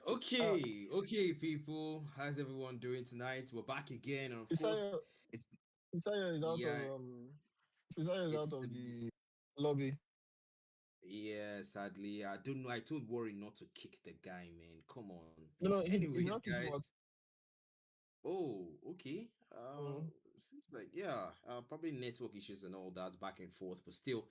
Okay, people. How's everyone doing tonight? We're back again, and of course, Isaiah, it's Isaiah is out of yeah, Isaiah is it's out of the the lobby. yeah. Sadly, I don't know. I told Worry not to kick the guy, man. Come on. No, no, he did Anyways, not kick him out. guys. Oh, okay. Mm. Seems like yeah. Probably network issues and all that back and forth, but still.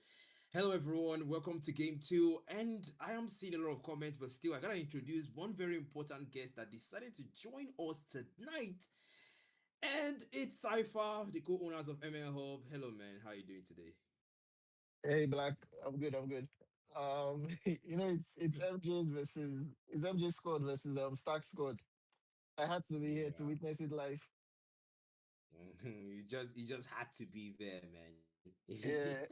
Hello, everyone. Welcome to game two. And I am seeing a lot of comments, but still, I gotta introduce one very important guest that decided to join us tonight. And it's Cypher, the co-owners of ML Hub. Hello, man. How are you doing today? Hey, Black, I'm good. I'm good. It's MJ's versus it's MJ squad versus Stack squad. I had to be here to Yeah. witness it live. You just had to be there, man. Yeah.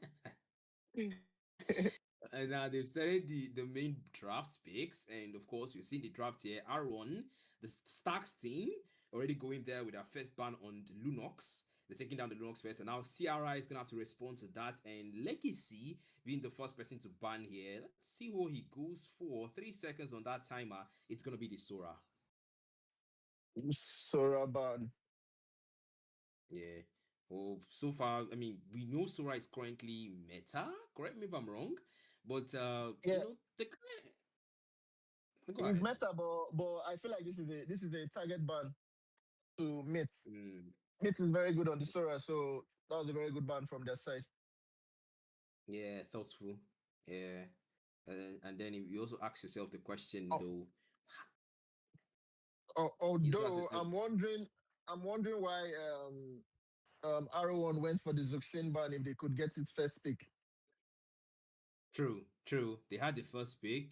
And now they've started the main draft picks, and of course we've seen the draft here. Aaron, the Starks team, already going there with their first ban on the Lunox. They're taking down the Lunox first, and now CRI is gonna have to respond to that. And Legacy being the first person to ban here. Let's see what he goes for. 3 seconds on that timer. It's gonna be the Sora. Soraban. Yeah. Well, so far, I mean, we know Sora is currently meta. Correct me if I'm wrong, but Yeah, the go he's ahead. meta, but I feel like this is a target ban to Mitz. Mm, Mitz is very good on the Sora, so that was a very good ban from their side. yeah, thoughtful. Yeah, and then you also ask yourself the question Oh, though. You also ask although yourself, I'm wondering why Arrow one went for the Zuxin ban if they could get it first pick. true. They had the first pick,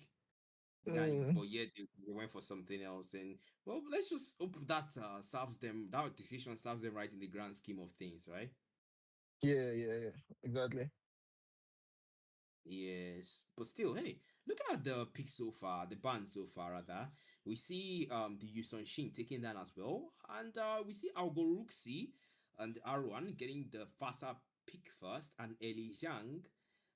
Mm, but yet they went for something else. And well, let's just hope that serves them. That decision serves them right in the grand scheme of things, right? yeah, exactly. Yes, but still, hey, looking at the pick so far, the band so far rather, we see the Yuson Shin taking that as well, and we see Algoruxi and Arwan getting the faster pick first, and Eli Zhang.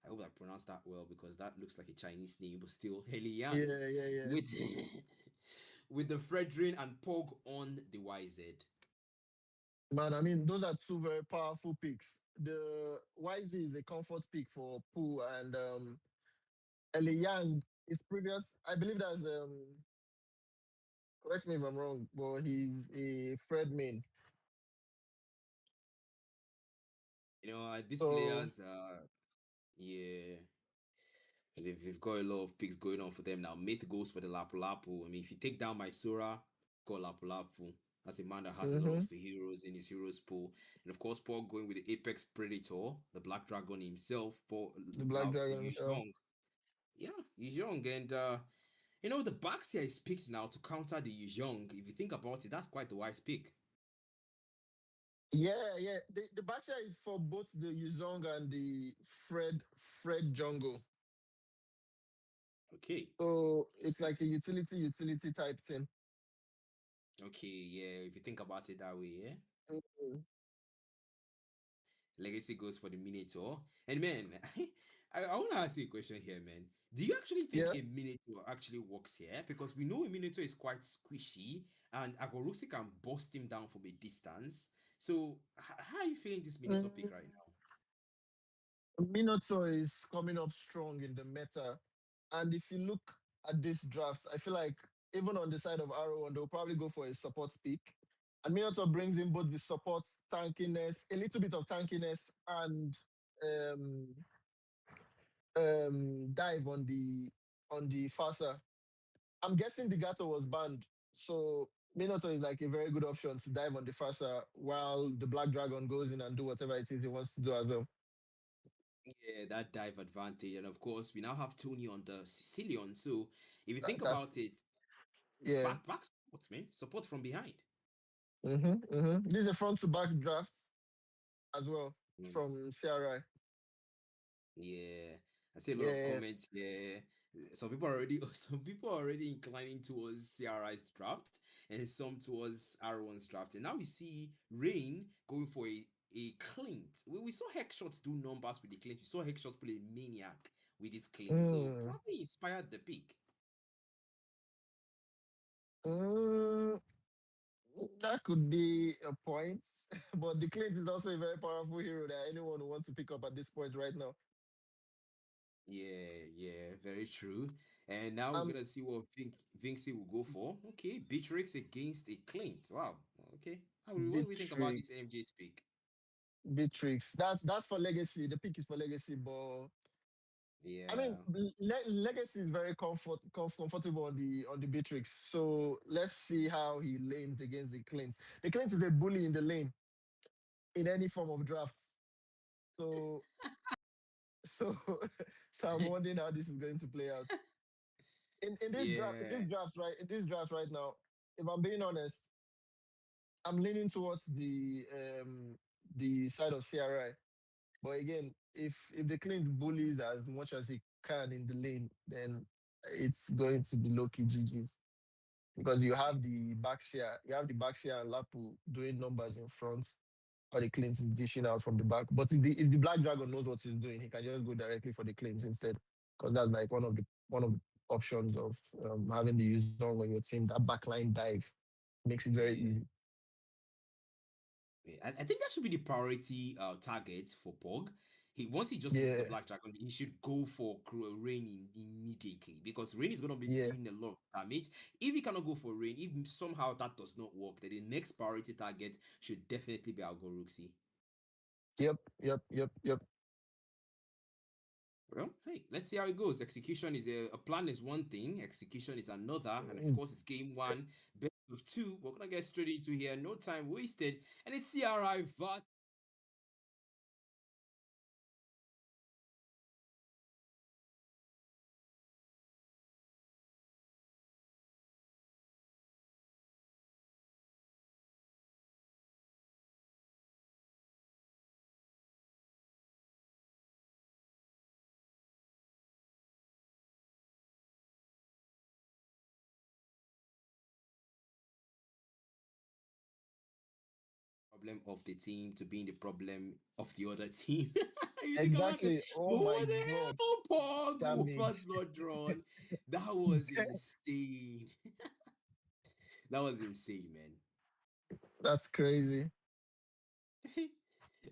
I hope I pronounced that well because that looks like a Chinese name, but still Eli Yang Yeah. with with the Fredrin and Pog on the YZ. Man, I mean, those are two very powerful picks. The YZ is a comfort pick for Pooh, and Ele Yang is previous. I believe that's correct me if I'm wrong, but he's a Fred main. These So players, yeah. They've got a lot of picks going on for them now. Myth goes for the Lapu Lapu. I mean, if you take down my Sora, got Lapu Lapu. That's a man that has a lot of mm-hmm, heroes in his heroes pool. And of course, Paul going with the Apex Predator, the Black Dragon himself, Paul the Black Dragon himself. Yuzhong. Yeah, Yuzhong. And, the Baxia is picked now to counter the Yuzhong. If you think about it, that's quite a wise pick. Yeah. The Bacha is for both the Yuzong and the Fred Jungle. Okay. So it's like a utility type thing. Okay, yeah, if you think about it that way, yeah. Mhm. Legacy goes for the Minotaur. And man, I want to ask you a question here, man. Do you actually think Yeah. a Minotaur actually works here? Because we know a Minotaur is quite squishy and Agoruxi can bust him down from a distance. So, how are you feeling this Minotaur pick right Mm, Minotaur is coming up strong in the meta. And if you look at this draft, I feel like even on the side of Arrow, one, they'll probably go for a support pick. And Minotaur brings in both the support tankiness, a little bit of tankiness, and um, dive on the Fasa. I'm guessing the Gato was banned, so Minotaur is like a very good option to dive on the Fasa while the Black Dragon goes in and do whatever it is he wants to do as well. now? Yeah, that dive advantage. And of course, we now have Tony on the Sicilian. So, if you think about That's it, yeah. back support, man. Support from behind. This is a front to back draft as well Mm. from CRI. Yeah, I see a lot of Yeah. comments here. Some people are already inclining towards CRI's draft and some towards R1's draft. And now we see Rain going for a Clint. We saw Heckshots do numbers with the Clint. We saw Heckshots play Maniac with his Clint. So Mm. probably inspired the pick. Mm, that could be a point, but the Clint is also a very powerful hero that anyone who wants to pick up at this point right now. Yeah, very true. And now we're Um, gonna see what Vinci will go for. Okay, Beatrix against a Clint. Wow. Okay. What do we think about this Beatrix, MJ's pick? Beatrix. That's for legacy. The pick is for legacy, but I mean, Yeah. legacy is very comfortable on the Beatrix. So let's see how he lanes against the Clint. The Clint is a bully in the lane in any form of drafts. So so so I'm wondering how this is going to play out. In this draft, Yeah. in this draft right now, if I'm being honest, I'm leaning towards the side of CRI. But again, if the Clint bullies as much as he can in the lane, then it's going to be low key GG's. Because you have the Baxia and Lapu doing numbers in front, or the Clint is dishing out from the back. But if the Black Dragon knows what he's doing, he can just go directly for the Clint instead. Because that's like one of the options of having the use on when your team that backline dive makes it very Yeah. easy. Yeah, I think that should be the priority target for Pog. Once he just uses the Yeah, Black Dragon, he should go for Rain immediately because Rain is gonna be yeah. dealing a lot of damage. If he cannot go for Rain, if somehow that does not work, then the next priority target should definitely be Algoruxi. Yep. Well, hey, let's see how it goes. Execution is a plan is one thing, execution is another, and of course, it's game one, best of two. We're gonna get straight into here, no time wasted, and it's CRI versus problem of the team to being the problem of the other team. You think about it, Exactly. Oh who my the god. hell Pog Damage. first blood drawn? That was insane. That was insane, man. That's crazy.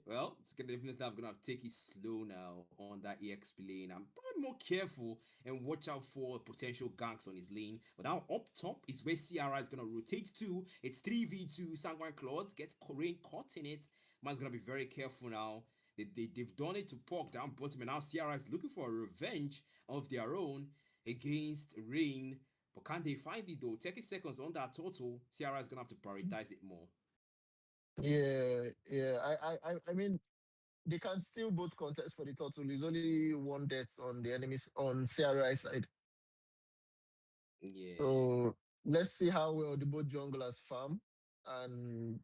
Well, it's gonna definitely I'm gonna have to take it slow now on that EXP lane. I'm probably more careful and watch out for potential ganks on his lane. But now up top is where CRI is gonna rotate to. It's 3v2 Sanguine Claws, gets Rain caught in it. Man's gonna be very careful now. They've done it to Pork down bottom, and now CRI is looking for a revenge of their own against Rain. But can they find it though? 30 seconds on that total. CRI is gonna have to prioritize it more. Yeah. I mean, they can still both contest for the title. There's only one death on the enemies on CRI side. Yeah, So let's see how well the both junglers farm, and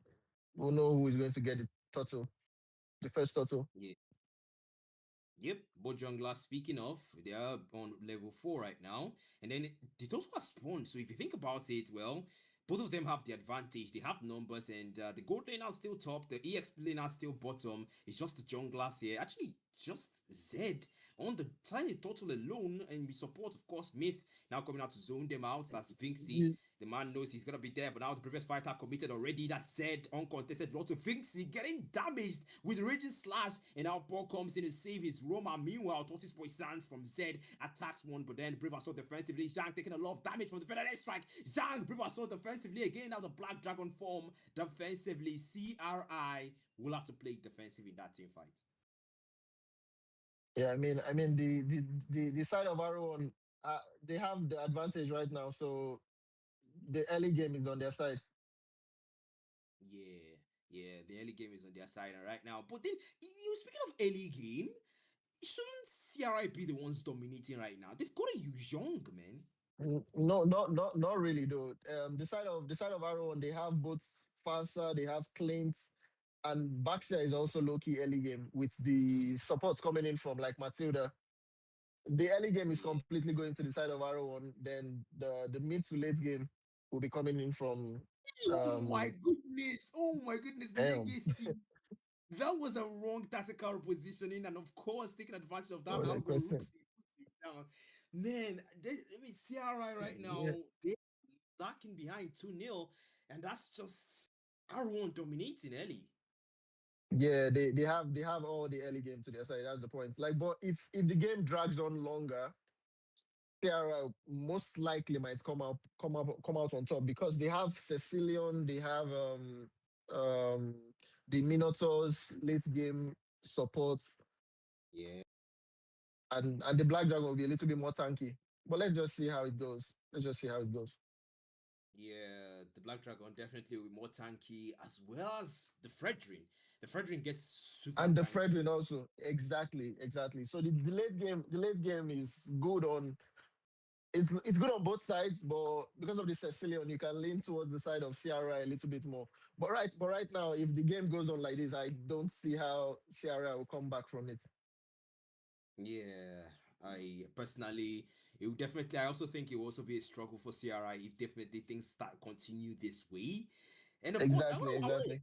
we'll know who is going to get the turtle, the first turtle. yeah. Yep, both junglers. Speaking of, they are on level 4 right now, and then they also have spawn. So if you think about it, well, both of them have the advantage. They have numbers, and the gold lane are still top. The EXP lane are still bottom. It's just the junglers here. Actually, just Zed on the tiny total alone, and we support, of course, Myth now coming out to zone them out. That's Vinci. You- The man knows he's gonna be there, but now the previous fighter committed already. That said, uncontested blow to Vinci, getting damaged with Raging Slash, and now Paul comes in to save his Roma. Meanwhile, Tortoise Poisons from Zed attacks one, but then Brave Assault defensively. Zhang taking a lot of damage from the Federal Strike. Zhang, Brave Assault defensively again. Now the Black Dragon form defensively. CRI will have to play defensive in that team fight. yeah, I mean the side of Arrow, they have the advantage right now. So the early game is on their side. Yeah, the early game is on their side right now. But then, you speaking of early game, shouldn't CRI be the ones dominating right now? They've got to use Young, man. No, not really though. The side of Arrow, they have both Farsa, they have Clint, and Baxia is also low key early game with the supports coming in from like Matilda. The early game is Yeah. completely going to the side of Arrow one. Then the mid to late game will be coming in from Oh my um goodness. Oh my goodness. damn. Legacy. That was a wrong tactical positioning, and of course, taking advantage of that, What was I'll that go question? Rooksy down. Man, I mean, CRI right now, Yeah, they lacking behind 2-0, and that's just R1 dominating early. Yeah, they have all the early game to their side. That's the point. Like, but if the game drags on longer, Tiara most likely might come out on top because they have Cecilion, they have um the Minotaurs late game support, Yeah, and the Black Dragon will be a little bit more tanky. But let's just see how it goes. Let's just see how it goes. yeah, the Black Dragon definitely will be more tanky, as well as the Fredrin. The Fredrin gets super And the tanky. Fredrin also. Exactly. So the late game is good on it's good on both sides, but because of the Sicilian, you can lean towards the side of CRI a little bit more. But right now, if the game goes on like this, I don't see how CRI will come back from it. Yeah, I personally, it will definitely. I also think it will also be a struggle for CRI if definitely things start continue this way. And of course, Exactly, exactly.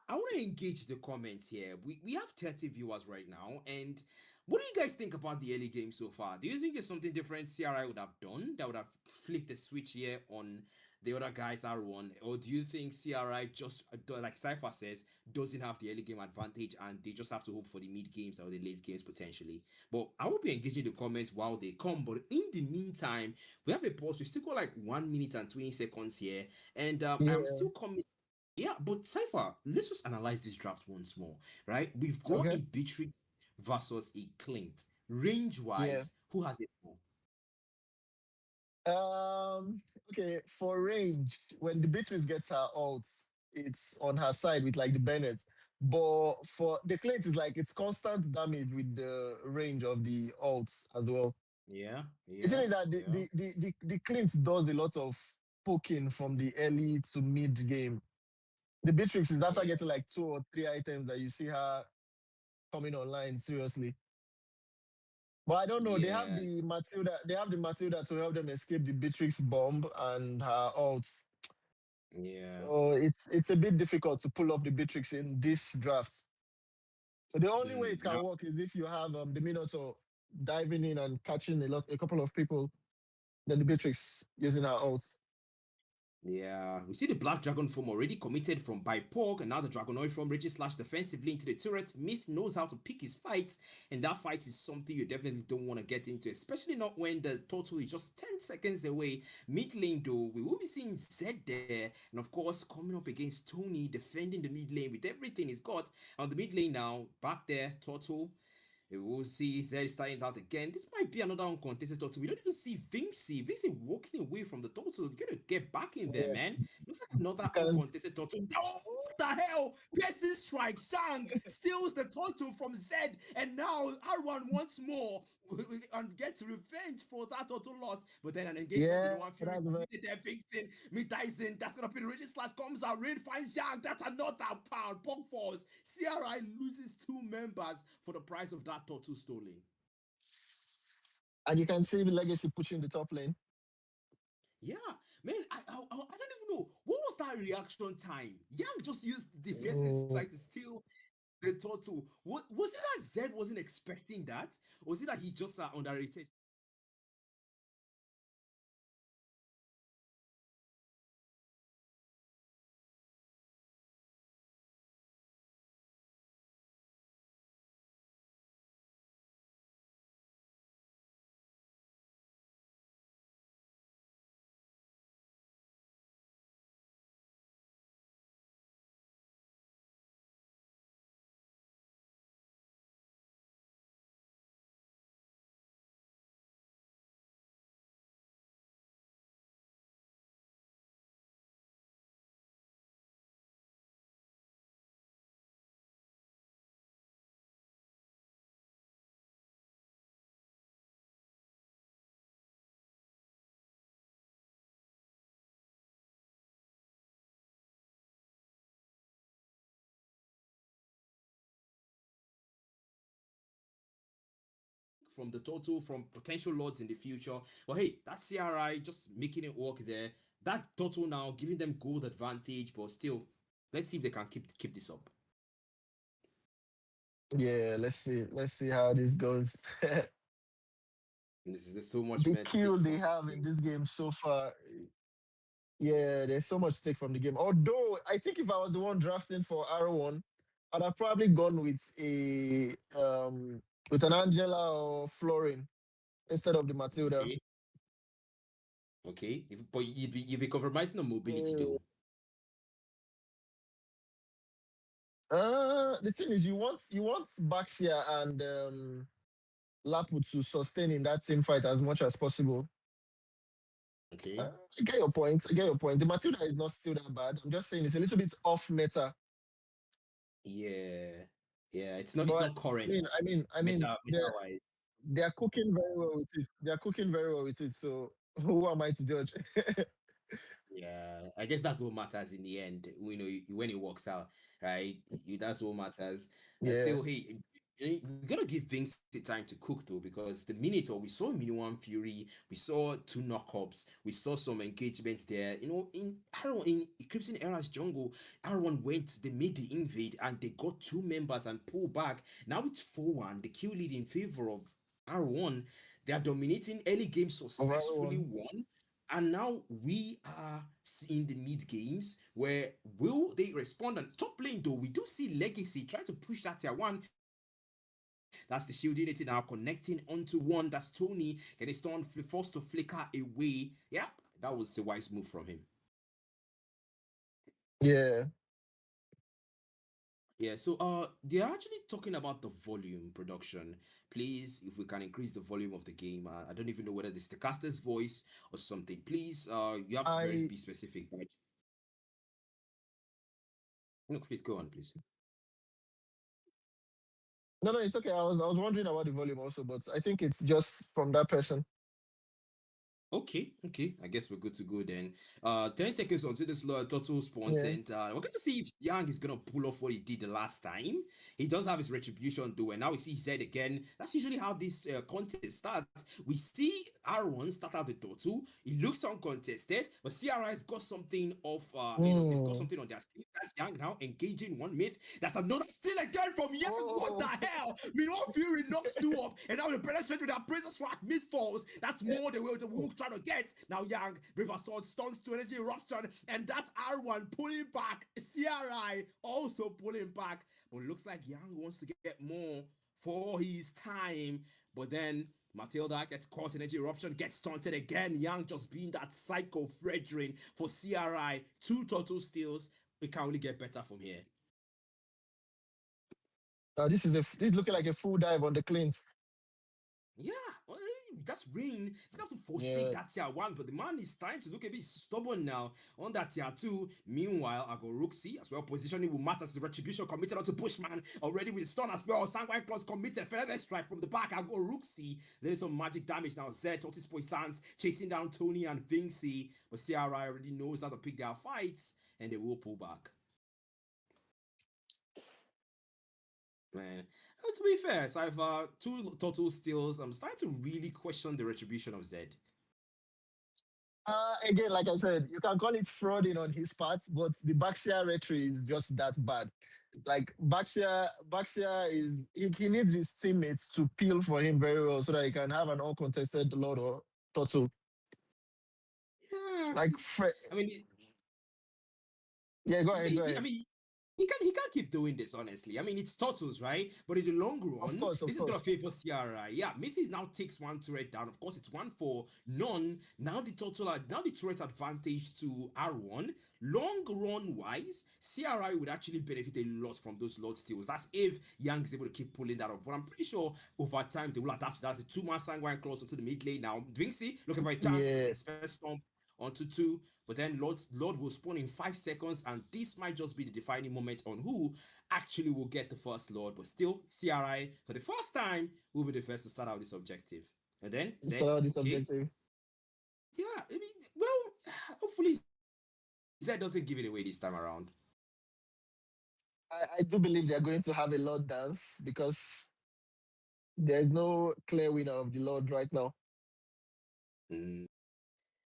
I want to engage the comments here. We have 30 viewers right now, and what do you guys think about the early game so far? Do you think there's something different CRI would have done that would have flipped the switch here on the other guys R1, or do you think CRI just like Cypher says doesn't have the early game advantage and they just have to hope for the mid games or the late games potentially? But I will be engaging the comments while they come. But in the meantime, we have a pause. We still got like 1 minute and 20 seconds here, and I'm Yeah. still coming. Yeah, but Cypher, let's just analyze this draft once more, right? We've got Okay. a Beatrix versus a Clint. Range Yeah. wise, who has it more? Um. Okay. For range, when the Beatrice gets her ults, it's on her side with like the Bennett. But for the Clint is like it's constant damage with the range of the ults as well. Yeah, The thing yeah, is that the yeah, the the the, the Clint does a lot of poking from the early to mid game. The Beatrix is after yeah, getting like two or three items that you see her coming online seriously. But I don't know. They have yeah, the Matilda. They have the Matilda to help them escape the Beatrix bomb and her ults. yeah. So it's a bit difficult to pull off the Beatrix in this draft. So the only way it can Now, work is if you have the Minotaur diving in and catching a couple of people, then the Beatrix using her ults. yeah, we see the Black Dragon form already committed from by Pork, and now the Dragonoid form reaches slash defensively into the turret. Myth knows how to pick his fights, and that fight is something you definitely don't want to get into, especially not when the total is just 10 seconds away. Mid lane, though, we will be seeing Zed there, and of course, coming up against Tony, defending the mid lane with everything he's got. On the mid lane now, back there, Total. We will see Zed starting out again. This might be another uncontested total. We don't even see Vinci. Vinci walking away from the total. You gotta get back in there, Yeah, man. Looks like another you can't. uncontested total. Oh, what the hell? Gets this strike. Shang steals the total from Zed, and now R1 wants more and gets revenge for that total loss. But then an engagement with Yeah, the one Fury that's very. committed there, Vixen, mid Dyson. That's gonna be the Regis slash comes out. Rain finds Shang. That's another pound. Punk Force. CRI loses two members for the price of that total stolen. And you can see the legacy pushing the top lane. Yeah, man, I don't even know what was that reaction time. Young just used the fierce strike Mm, to steal the total. What was it that Zed wasn't expecting that? Or was it that he just underrated? From the total from potential lords in the future. But hey, that CRI just making it work there. That total now giving them gold advantage, but still, let's see if they can keep this up. yeah, let's see. Let's see how this goes. There's so much The man to pick kill they from. have in this game so far. Yeah, there's so much to take from the game. Although I think if I was the one drafting for R1, I'd have probably gone with an Angela or Florin instead of the Matilda. Okay, okay. But you'd be compromising on mobility Mm. though. The thing is, you want Baxia and Lapu to sustain in that same fight as much as possible. Okay. I get your point. I get your point. The Matilda is not still that bad. I'm just saying it's a little bit off meta. Yeah, yeah. It's But not current I mean, meta wise. they are cooking very well with it. They are cooking very well with it. So who am I to judge? Yeah, I guess that's what matters in the end. You know, when it works out, right? That's what matters. Yeah. Still, hey, we gotta give Vince the time to cook though, because the Minotaur, we saw Mini One Fury, we saw two knockups, we saw some engagements there. You know, in I don't know, in Crimson Era's jungle, R1 went, they made the invade, and they got two members and pulled back. Now it's 4-1, the kill lead in favor of R1. They are dominating early game, Of successfully everyone. won, and now we are seeing the mid games where will they respond? And top lane though, we do see Legacy try to push that tier one. That's the shield unity now connecting onto one. That's Tony getting stone forced to flicker away. Yeah, that was a wise move from him. Yeah. Yeah, so they're actually talking about the volume production. Please, if we can increase the volume of the game. I don't even know whether this is the caster's voice or something. Please, you have to very I be specific. But no, please go on, please. no, it's okay. I was wondering about the volume also, but I think it's just from that person. Okay, okay. I guess we're good to go then. 10 seconds onto this total spawns, Yeah. and we're gonna see if Yang is gonna pull off what he did the last time. He does have his retribution though, and now we see Zed again. That's usually how this contest starts. We see R1 start out the total. It looks uncontested, but CRI's got something of they've got Mm. something on their sleeve. That's Yang now engaging one myth. That's another steal again from Yang. What the Oh, hell? Meanwhile, Fury knocks two up, and now the penetrate with that Princess Rock mid falls. That's more than what the Wolf trying to get. Now Yang River Sword stuns to energy eruption, and that's R1 pulling back. CRI also pulling back, but it looks like Yang wants to get more for his time. But then Matilda gets caught energy eruption, gets taunted again. Yang just being that psycho Fredrin for CRI. Two total steals. It can only get better from here. this is looking like a full dive on the cleans. Yeah, well, that's Rain. He's gonna have to forsake Yeah. that tier one, but the man is starting to look a bit stubborn now on that tier two. Meanwhile, I go Roxy as well. Positioning will matter to the retribution committed onto Bushman already with stun as well. Sanguine Claws committed. Feather strike from the back. I go Roxy. There is some magic damage now. Zed, Tortoise Poissance chasing down Tony and Vinci, but CRI already knows how to pick their fights and they will pull back. Man, to be fair, so I've two total steals. I'm starting to really question the retribution of Zed. Again, like I said, you can call it frauding on his part, but the Baxia retry is just that bad. Like Baxia is he needs his teammates to peel for him very well so that he can have an uncontested Lord or Totu. Yeah, Like, I mean, yeah, go I ahead, mean, go ahead. I mean, he can't keep doing this. Honestly, I mean, it's turtles, right? But in the long run, Of this is gonna course. favor CRI. Yeah, Mythis now takes one turret down. Of course, it's one for none. Now the turret advantage to R1. Long run wise, CRI would actually benefit a lot from those Lord steals. That's if Yang is able to keep pulling that off. But I'm pretty sure over time they will adapt to that. It's a two-man sanguine clause into the mid lane now. Vinci looking for a chance as Yeah, his first stomp onto two. But then Lord will spawn in 5 seconds, and this might just be the defining moment on who actually will get the first Lord. But still, CRI for the first time will be the first to start out this objective. And then it's Zed, all this okay, objective. yeah. I mean, well, hopefully Zed doesn't give it away this time around. I do believe they're going to have a Lord dance because there's no clear winner of the Lord right now. Mm.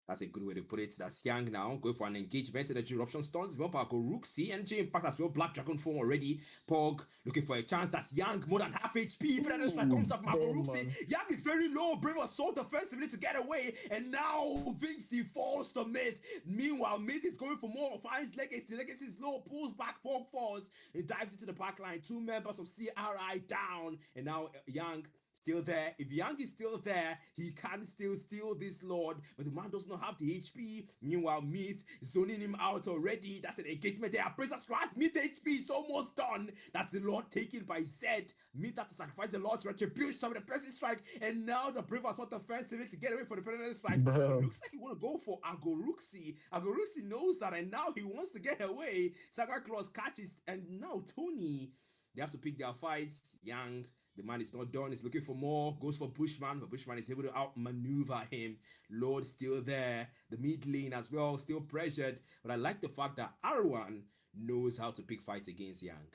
That's a good way to put it. That's Yang now. Going for an engagement. Energy eruption stuns. Developer go Rooksy. Energy impact as well. Black Dragon form already. Pog looking for a chance. That's Yang. More than half HP. Fernandez strike Ooh, comes off Marco damn, Rooksy. man. Yang is very low. Brave assault offensively to get away. And now Vinci falls to Myth. Meanwhile, Myth is going for more. Finds Legacy. Legacy is low. Pulls back. Pog falls. It dives into the back line. 2 members of CRI down. And now Yang still there. If Yang is still there, he can still steal this Lord, but the man does not have the HP. Meanwhile, Myth zoning him out already. That's an engagement there. Princess Scratch, Myth HP is almost done. That's the Lord taken by Zed. Myth had to sacrifice the Lord's retribution with the pressing strike, and now the Brave Assault offensive to get away from the Predator strike. It Bro. looks like he want to go for Agoruxi. Agoruxi knows that, and now he wants to get away. Saga Claus catches, and now Tony. They have to pick their fights. Yang, the man is not done. He's looking for more. Goes for Bushman, but Bushman is able to outmaneuver him. Lord still there. The mid lane as well, still pressured. But I like the fact that Arwan knows how to pick fights against Yang.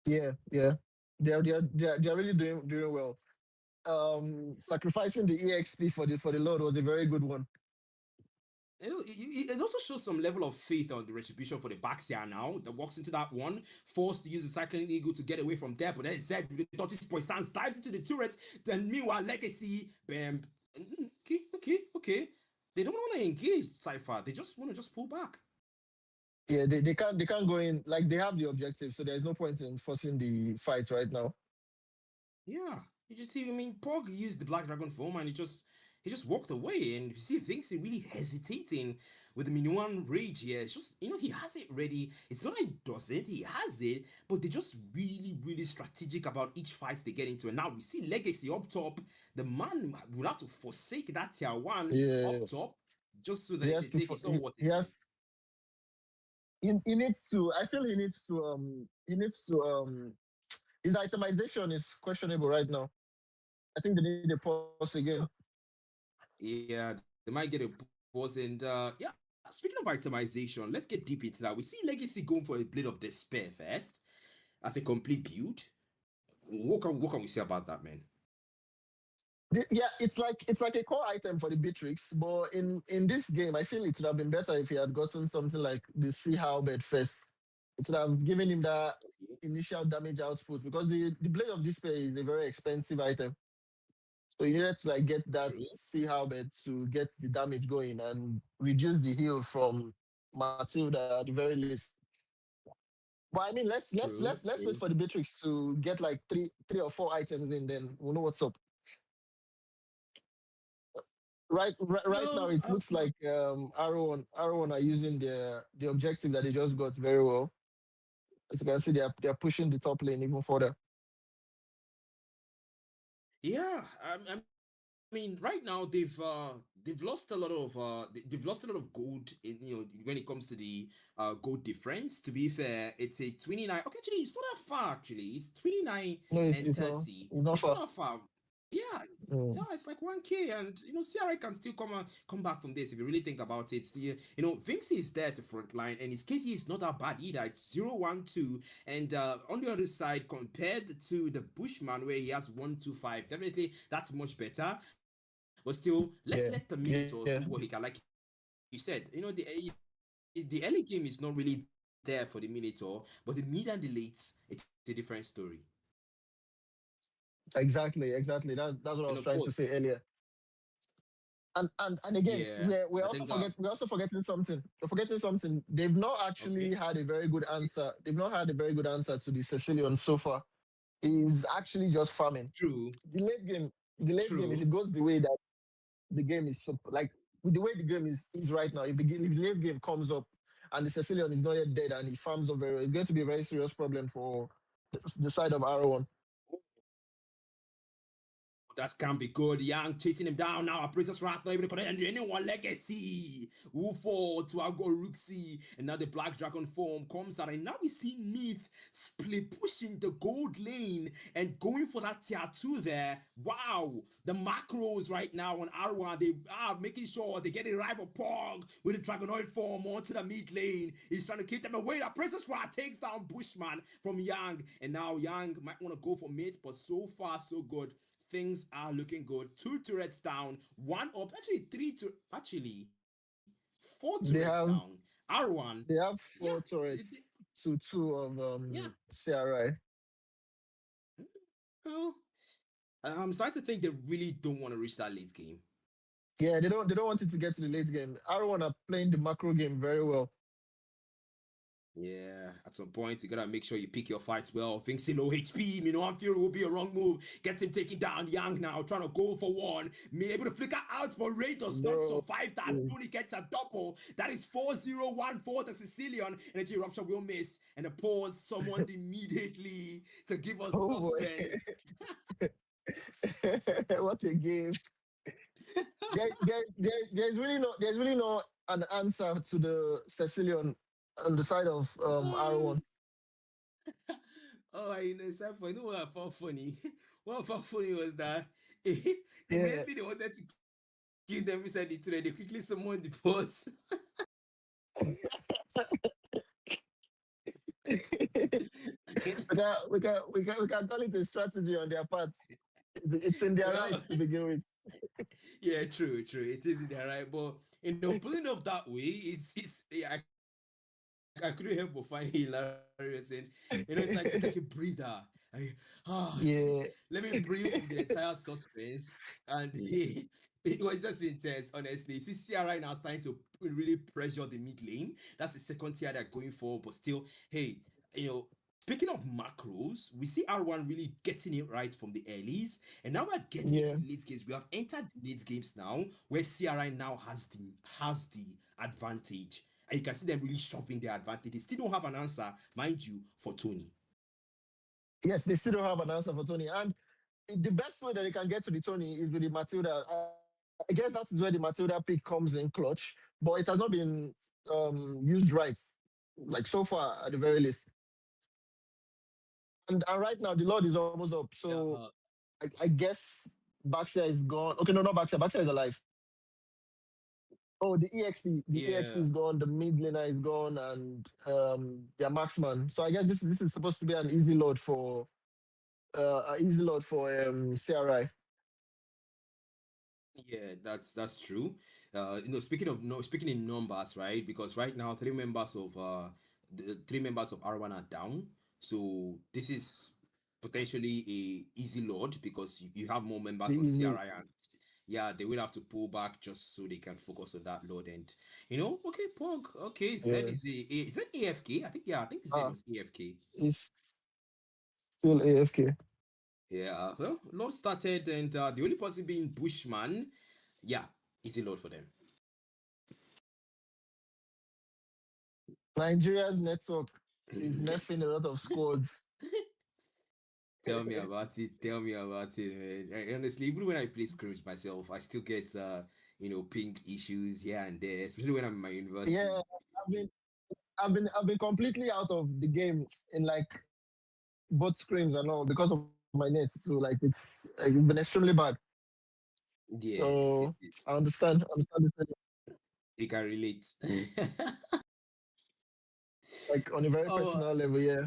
Yeah, yeah. They're really doing well. Sacrificing the EXP for the Lord was a very good one. It also shows some level of faith on the retribution for the Baxia now that walks into that one, forced to use the Cycling Eagle to get away from there, but then said the tortoise poisons dives into the turret. Then meanwhile, Legacy, bam, okay. They don't want to engage Cypher. They just want to just pull back. Yeah, they can't go in, like they have the objective, so there's no point in forcing the fights right now. Yeah, you just see. I mean, Pog used the Black Dragon form, and he just walked away. And you see Vinci really hesitating with the Minuan Rage here. It's just he has it ready. It's not that he doesn't. He has it, but they're just really strategic about each fight they get into. And now we see Legacy up top. The man will have to forsake that tier one Yeah, up top just so he that has they to. take it. So what He it is. has. He needs to. I feel he needs to. He needs to. His itemization is questionable right now. I think they need a pause again. Yeah, they might get a pause. And yeah, speaking of itemization, let's get deep into that. We see Legacy going for a Blade of Despair first as a complete build. What can we say about that, man? Yeah, it's like a core item for the Beatrix, but in this game, I feel it would have been better if he had gotten something like the Sea Halberd first. It would have given him that initial damage output because the Blade of Despair is a very expensive item. So you needed to like get that True, Sea Halberd to get the damage going and reduce the heal from Matilda at the very least. But I mean, let's wait true. for the Beatrix to get like three or four items in, then we'll know what's up. Right now, No, it looks like Arrow are using the objective that they just got very well. As you can see, they're pushing the top lane even further. yeah. I mean, right now they've lost a lot of they've lost a lot of gold in when it comes to the gold difference. To be fair, it's a 29. Okay, actually, it's not that far. Actually, it's 29 No, it's, and it's not 30. it's not It's far. not far. Yeah, Mm. yeah, it's like 1K, and CRI can still come back from this if you really think about it. Vinci is there to frontline, and his KD is not that bad either. It's 0-1-2, and on the other side, compared to the Bushman where he has 1-2-5, definitely that's much better. But still, let's let the Yeah, Minotaur do yeah. what he can. Like you said, the early game is not really there for the Minotaur, but the mid and the late, it's a different story. Exactly. That's And what I of was trying course, to say earlier. And again, yeah, we're I also think forgetting something. We're forgetting something. They've not okay, actually had a very good answer. They've not had a very good answer to the Sicilian so far. He's actually just farming. true, The late game, the late game, if true. it goes the way that the game is like with the way the game is right now, if the late game comes up and the Sicilian is not yet dead and he farms up very well, it's going to be a very serious problem for the side of Arrow. That can be good. Young chasing him down now. A Princess Rat not able to connect anyone. Legacy. Who fall to Agoruxi. And now the Black Dragon form comes out. And now we see Myth split pushing the gold lane and going for that tier 2 there. Wow. The macros right now on Arwan. They are making sure they get a rival Pog with the Dragonoid form onto the mid lane. He's trying to keep them away. The Princess Rat takes down Bushman from Yang. And now Yang might want to go for Myth, but so far so good things are looking good. Two turrets down, one up. Actually, four turrets They down. have R1, they have yeah, four turrets to two of yeah. CRI. Well, I'm starting to think they really don't want to reach that late game. Yeah, they don't want it to get to the late game. R1 are playing the macro game very well. Yeah, at some point you gotta make sure you pick your fights well. Think low HP, Fury will be a wrong move. Get him taking down Young now, trying to go for one. May able to flicker out, but Ray does not Bro. survive that. Only gets a double. That is 4-0-1 for the Sicilian. Energy eruption will miss. And a pause summoned immediately to give us Oh suspense. boy. What a game. There's really no an answer to the Sicilian on the side of R1. Oh, it's so funny. You know what I found funny? What I found funny was that Yeah. immediately they wanted to kill them inside the trade. They quickly summoned the boss. We can call it a strategy on their part. It's in their Well, rights to begin with. yeah, true. It is in there, right? But pulling off that way, it's yeah, I couldn't help but find it hilarious. And it's like take a breather. I, ah, let Yeah, me breathe from the entire suspense. And it was just intense, honestly. See, CRI now starting to really pressure the mid lane. That's the second tier they're going for, but still, hey, you know. Speaking of macros, we see R1 really getting it right from the earlies, and now we're getting yeah. into the late games. We have entered the late games now, where CRI now has the advantage, and you can see them really shoving their advantage. They still don't have an answer, mind you, for Tony. Yes, they still don't have an answer for Tony. And the best way that they can get to the Tony is with the Matilda. I guess that's where the Matilda pick comes in clutch, but it has not been used right, like so far at the very least. And right now the Lord is almost up, so Yeah, I guess Baxter is gone. Okay, no, not Baxter. Baxter is alive. Oh, the EXP yeah, is gone. The mid laner is gone, and their marksman. So I guess this is supposed to be an easy load for CRI. yeah. That's true. Speaking in numbers, right? Because right now the three members of R1 are down, so this is potentially a easy load because you have more The members on easy, CRI, and yeah, they will have to pull back just so they can focus on that load. And okay, Pog, okay, yeah. is that AFK? I think he said it Ah, was AFK. it's still AFK. Yeah, well, load started, and the only person being Bushman, yeah, easy load for them. Nigeria's network is nerfing a lot of squads. Tell me about it. Tell me about it, man. Honestly, even when I play scrims myself, I still get ping issues here and there, especially when I'm in my university. Yeah, I've been I've been completely out of the game in like both screens and all because of my net too. It's been extremely bad. Yeah, So I understand this feeling, it can relate. like on a very Oh, personal level. Yeah,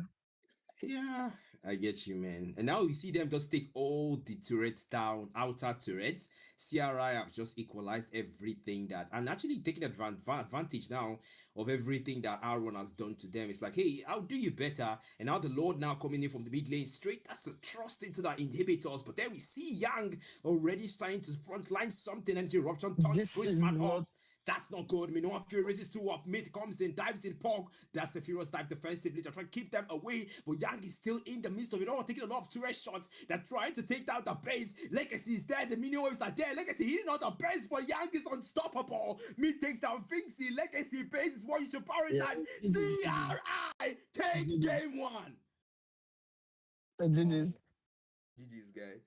yeah, I get you, man. And now you see them just take all the turrets down, outer turrets. CRI have just equalized everything that, and actually taking advantage now of everything that R1 has done to them. It's like, hey, I'll do you better. And now the Lord now coming in from the mid lane straight. That's the trust into the inhibitors. But then we see Yang already starting to frontline something. Energy eruption turns this is Bushman not. up. That's not good. Minoan Fury raises two up. Mid comes in, dives in Pog. That's the Furious dive defensively. They're trying to keep them away. But Yang is still in the midst of it all, taking a lot of turret shots. They're trying to take down the base. Legacy is there. The minion waves are there. Legacy hitting out the base, but Yang is unstoppable. Mid takes down Finksy. Legacy base is what you should Yeah, prioritize. CRI take GG's. game one. Oh, GG's. GG's guy.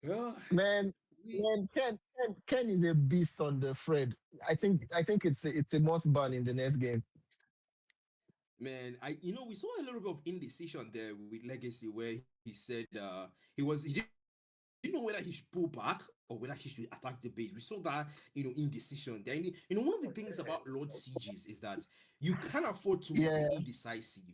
Well, Man, we man, Ken is a beast on the Fred. I think it's a must ban in the next game. Man, we saw a little bit of indecision there with Legacy where he said he didn't know whether he should pull back or whether he should attack the base. We saw that indecision. Then one of the things about Lord Sieges is that you can't afford to be Yeah, indecisive.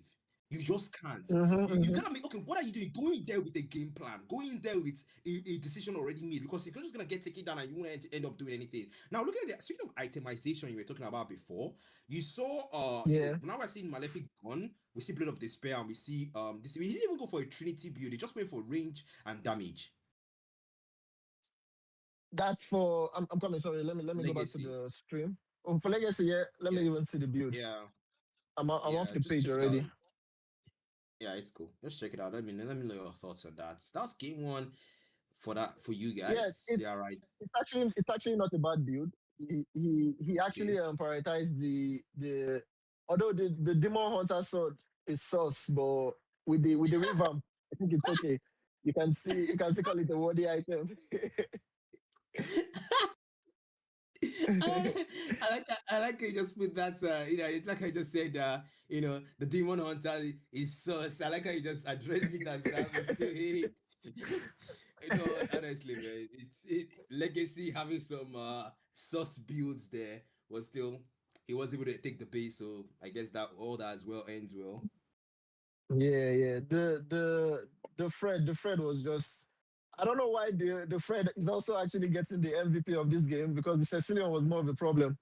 You just can't. You Mm-hmm. gotta make, okay, what are you doing? Going there with a game plan, going there with a decision already made. Because if you're just gonna get taken down and you won't end up doing anything. Now, looking at the speaking of itemization you were talking about before, you saw Yeah, now we're seeing Malefic Gun, we see Blade of Despair, and we see this we didn't even go for a Trinity build, they just went for range and damage. that's for. I'm coming. Sorry, let me go back to Legacy. the stream. Oh, for legacy, yeah. Let Yeah, me even see the build. yeah, I'm off yeah. the Just page check it out. already. Yeah, it's cool. Just check it out. Let me know your thoughts on that. That's game one for that for you Yeah, guys. Yeah, right. it's actually not a bad build. He Okay. actually prioritized the although the demon hunter sword is sus, but with the revamp, I think it's okay. You can still call it a worthy item. I like how you just put that it's like I just said the demon hunter is sus. I like how you just addressed it as that, but still hey honestly man, legacy having some sus builds there was still he was able to take the base, so I guess that all that as well ends well. Yeah, yeah. The Fred was just. I don't know why the Fred is also actually getting the MVP of this game because the Cecilion was more of a problem.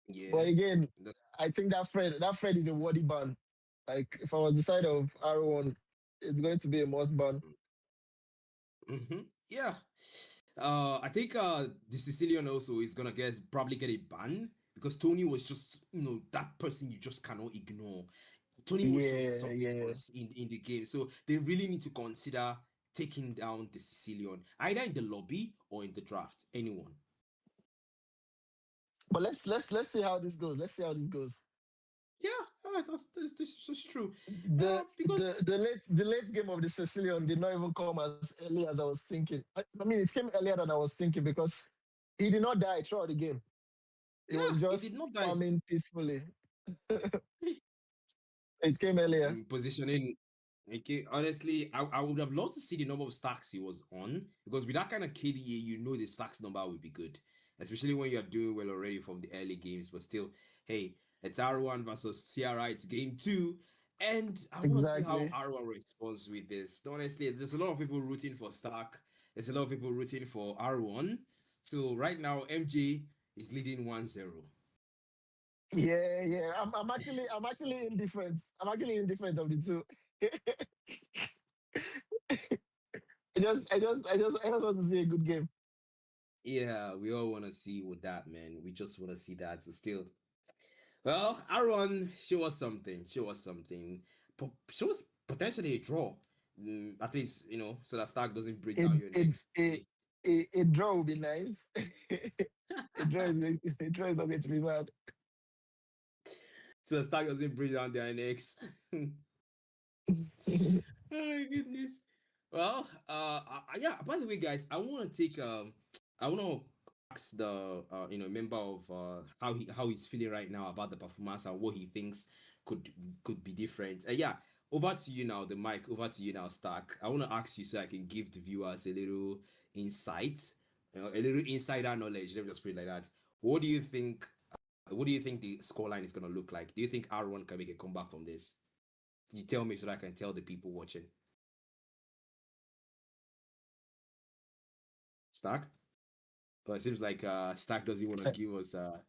Yeah, But again, that's I think that Fred is a worthy ban. Like if I was the side of R1, it's going to be a must ban. yeah. I think the Sicilian also is gonna probably get a ban because Tony was just that person you just cannot ignore. Tony was just Yeah, something yeah. else in the game, so they really need to consider taking down the Sicilian either in the lobby or in the draft. Anyone? But let's see how this goes. Let's see how this goes. Yeah, this is true. The Because the late game of the Sicilian did not even come as early as I was thinking. I mean, it came earlier than I was thinking because he did not die throughout the game. He yeah, was he did just not die. farming peacefully. It came earlier. Positioning. Okay, honestly, I would have loved to see the number of stacks he was on because with that kind of KDA, the stacks number would be good, especially when you're doing well already from the early games. But still, hey, it's R1 versus CRI, it's game two, and I want to see how Exactly. R1 responds with this. Honestly, there's a lot of people rooting for Stack, there's a lot of people rooting for R1. So right now, MJ is leading 1-0. Yeah, yeah. I'm actually indifferent. I'm actually indifferent of the two. I just want to see a good game. Yeah, we all want to see with that, man. We just want to see that. So still, well, Aaron, show us something. Show us something. Show us potentially a draw. At least, so that Stark doesn't break It down your it next. it a draw would be nice. A draw is not going to be bad. So that Stark doesn't break down their necks. Oh my goodness. Well, yeah. By the way, guys, I want to ask the member of how he's feeling right now about the performance and what he thinks could could be different. Yeah, over to you now. The mic over to you now, Stark. I want to ask you so I can give the viewers a little insight, a little insider knowledge. Let me just put it like that. What do you think? What do you think the scoreline is gonna look like? Do you think R1 can make a comeback from this? You tell me so that I can tell the people watching. Stack? Well, it seems like Stack doesn't want to I, give us a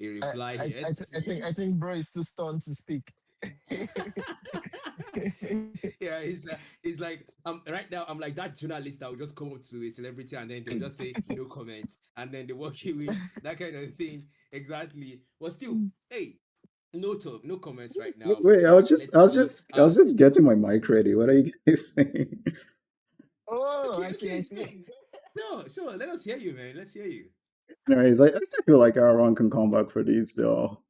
I, reply I, yet. I, th- I think I think bro is too stunned to speak. Yeah, he's like right now I'm like that journalist that will just come up to a celebrity and then they'll just say no comment and then they walk away, that kind of thing. Exactly. But still, hey, no comments right now for Wait, I was Stack. just, I Let's was see. just, I was just getting my mic ready. What are you guys saying? Oh, Okay, I see, okay, I sure. see. Sure. Let us hear you, man. Let's hear you. Anyways, I still feel like Aaron can come back for this. So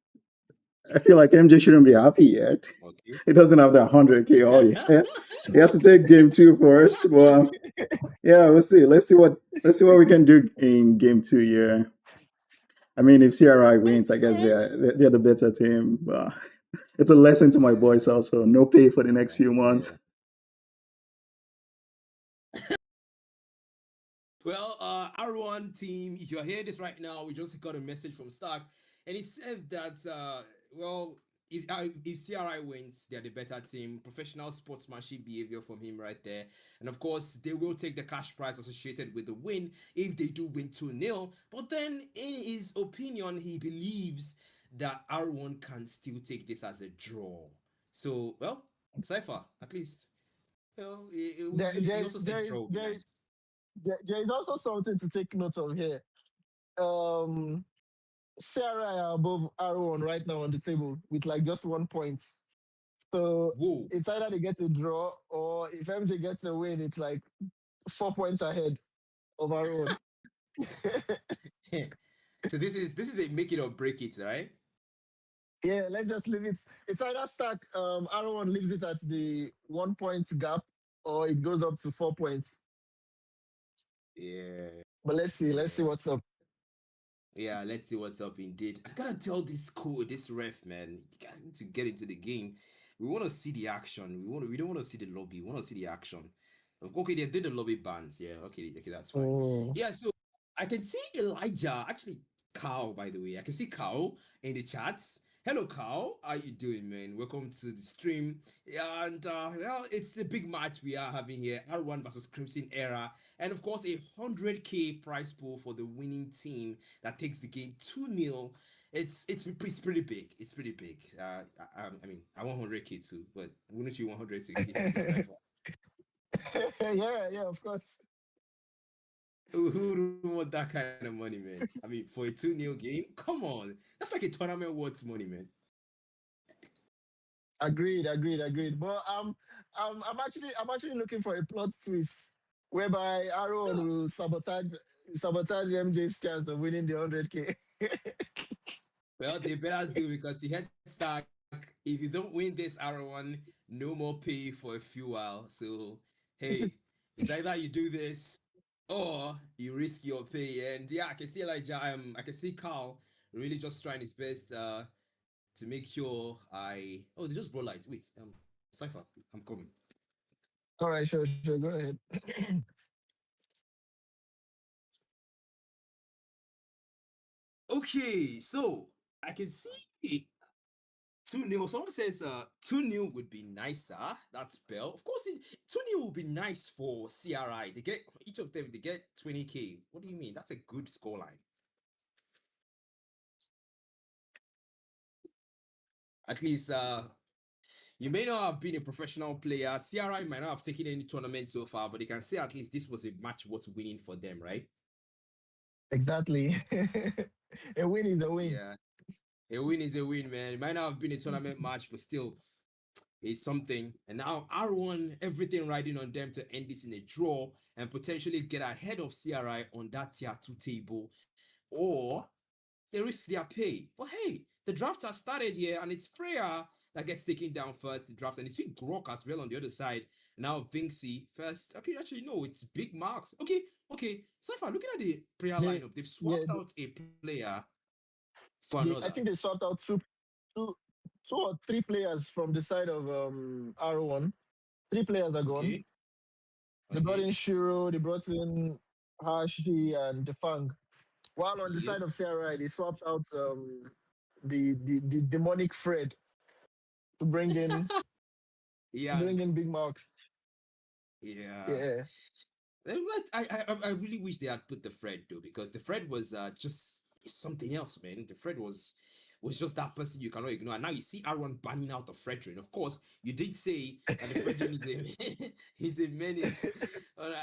I feel like MJ shouldn't be happy yet. Okay. He doesn't have that 100K all yet. He has to take game two first. Well, yeah, we'll see. Let's see what we can do in game two. Yeah, I mean, if CRI wins, I All guess right. they're the better team. It's a lesson to my boys also. No pay for the next Right. few months. Yeah. Well, R1 team, if you're hearing this right now, we just got a message from Stark, and he said that, well, if CRI wins, they're the better team. Professional sportsmanship behavior from him right there, and of course they will take the cash prize associated with the win if they do win 2-0. But then, in his opinion, he believes that R1 can still take this as a draw. So, well, Cypher, at least, well, There, he there, also said there is draw would be there is nice. there is also something to take note of here. Um, Sarah are above R1 right now on the table with like just 1 point. So Whoa. it's either they get a draw or if MJ gets a win, it's like 4 points ahead of R1. So this is a make it or break it, right? Yeah, let's just leave it. It's either stack. R1 leaves it at the 1 point gap, or it goes up to 4 points. Yeah. But let's see. Let's see Yeah. what's up. Yeah, let's see what's up indeed. I gotta tell this ref, man, you guys need to get into the game. We want to see the action. We don't want to see the lobby. We want to see the action. Okay, they did the lobby bans. Yeah, okay, that's fine. Oh, Yeah, so I can see Elijah, actually Carl, by the way. I can see Carl in the chats. Hello, Carl. How you doing, man? Welcome to the stream. Yeah, and well, it's a big match we are having here. R1 versus Crimson Era, and of course, 100K prize pool for the winning team that takes the game 2-0. It's pretty big. It's pretty big. I mean, I want 100K too, but wouldn't you want 100K too, Cypher? yeah, yeah. Of course. Who would want that kind of money, man? I mean, for a 2-0 game, come on, that's like a tournament worth money, man. Agreed. Agreed. Agreed. But I'm actually looking for a plot twist whereby R1 will sabotage MJ's chance of winning the 100K. Well, they better do because he had stack. If you don't win this R1, no more pay for a few while. So, hey, it's either you do this or you risk your pay. And yeah, I can see Elijah. I can see Carl really just trying his best to make sure I. Oh, they just brought light. Wait, Cypher, I'm coming. All right, sure, sure. Go ahead. Okay, so I can see 2-0. Someone says 2-0 would be nicer. That's Bell. Of course, 2-0 would be nice for CRI. They get each of them, they get 20K. What do you mean? That's a good scoreline. At least you may not have been a professional player. CRI might not have taken any tournament so far, but they can say at least this was a match worth winning for them, right? Exactly. A win is a win. Yeah. A win is a win, man. It might not have been a tournament match, but still, it's something. And now R1, everything riding on them to end this in a draw and potentially get ahead of CRI on that tier 2 table, or they risk their pay. But hey, the draft has started here, and it's Freya that gets taken down first, the draft, and it's with Grok as well on the other side. Now Vinci first. Okay, actually, no, it's Big Marks. Okay. Cypher, looking at the player They, lineup, they've yeah, swapped out a player for I another. think they swapped out two, 2 or 3 players from the side of R1. 3 players are gone. Okay, They brought okay. in Shiro, they brought in Hashi and Defang. While on the Yep. side of CRI, they swapped out the demonic Fred to Yeah, bring in Big Marks. yeah. Yeah, I really wish they had put the Fred though, because the Fred was just something else, man. The Fred was just that person you cannot ignore. And now you see Aaron banning out the Fredrin. Of course, you did say that the Fredrin is a he's a menace.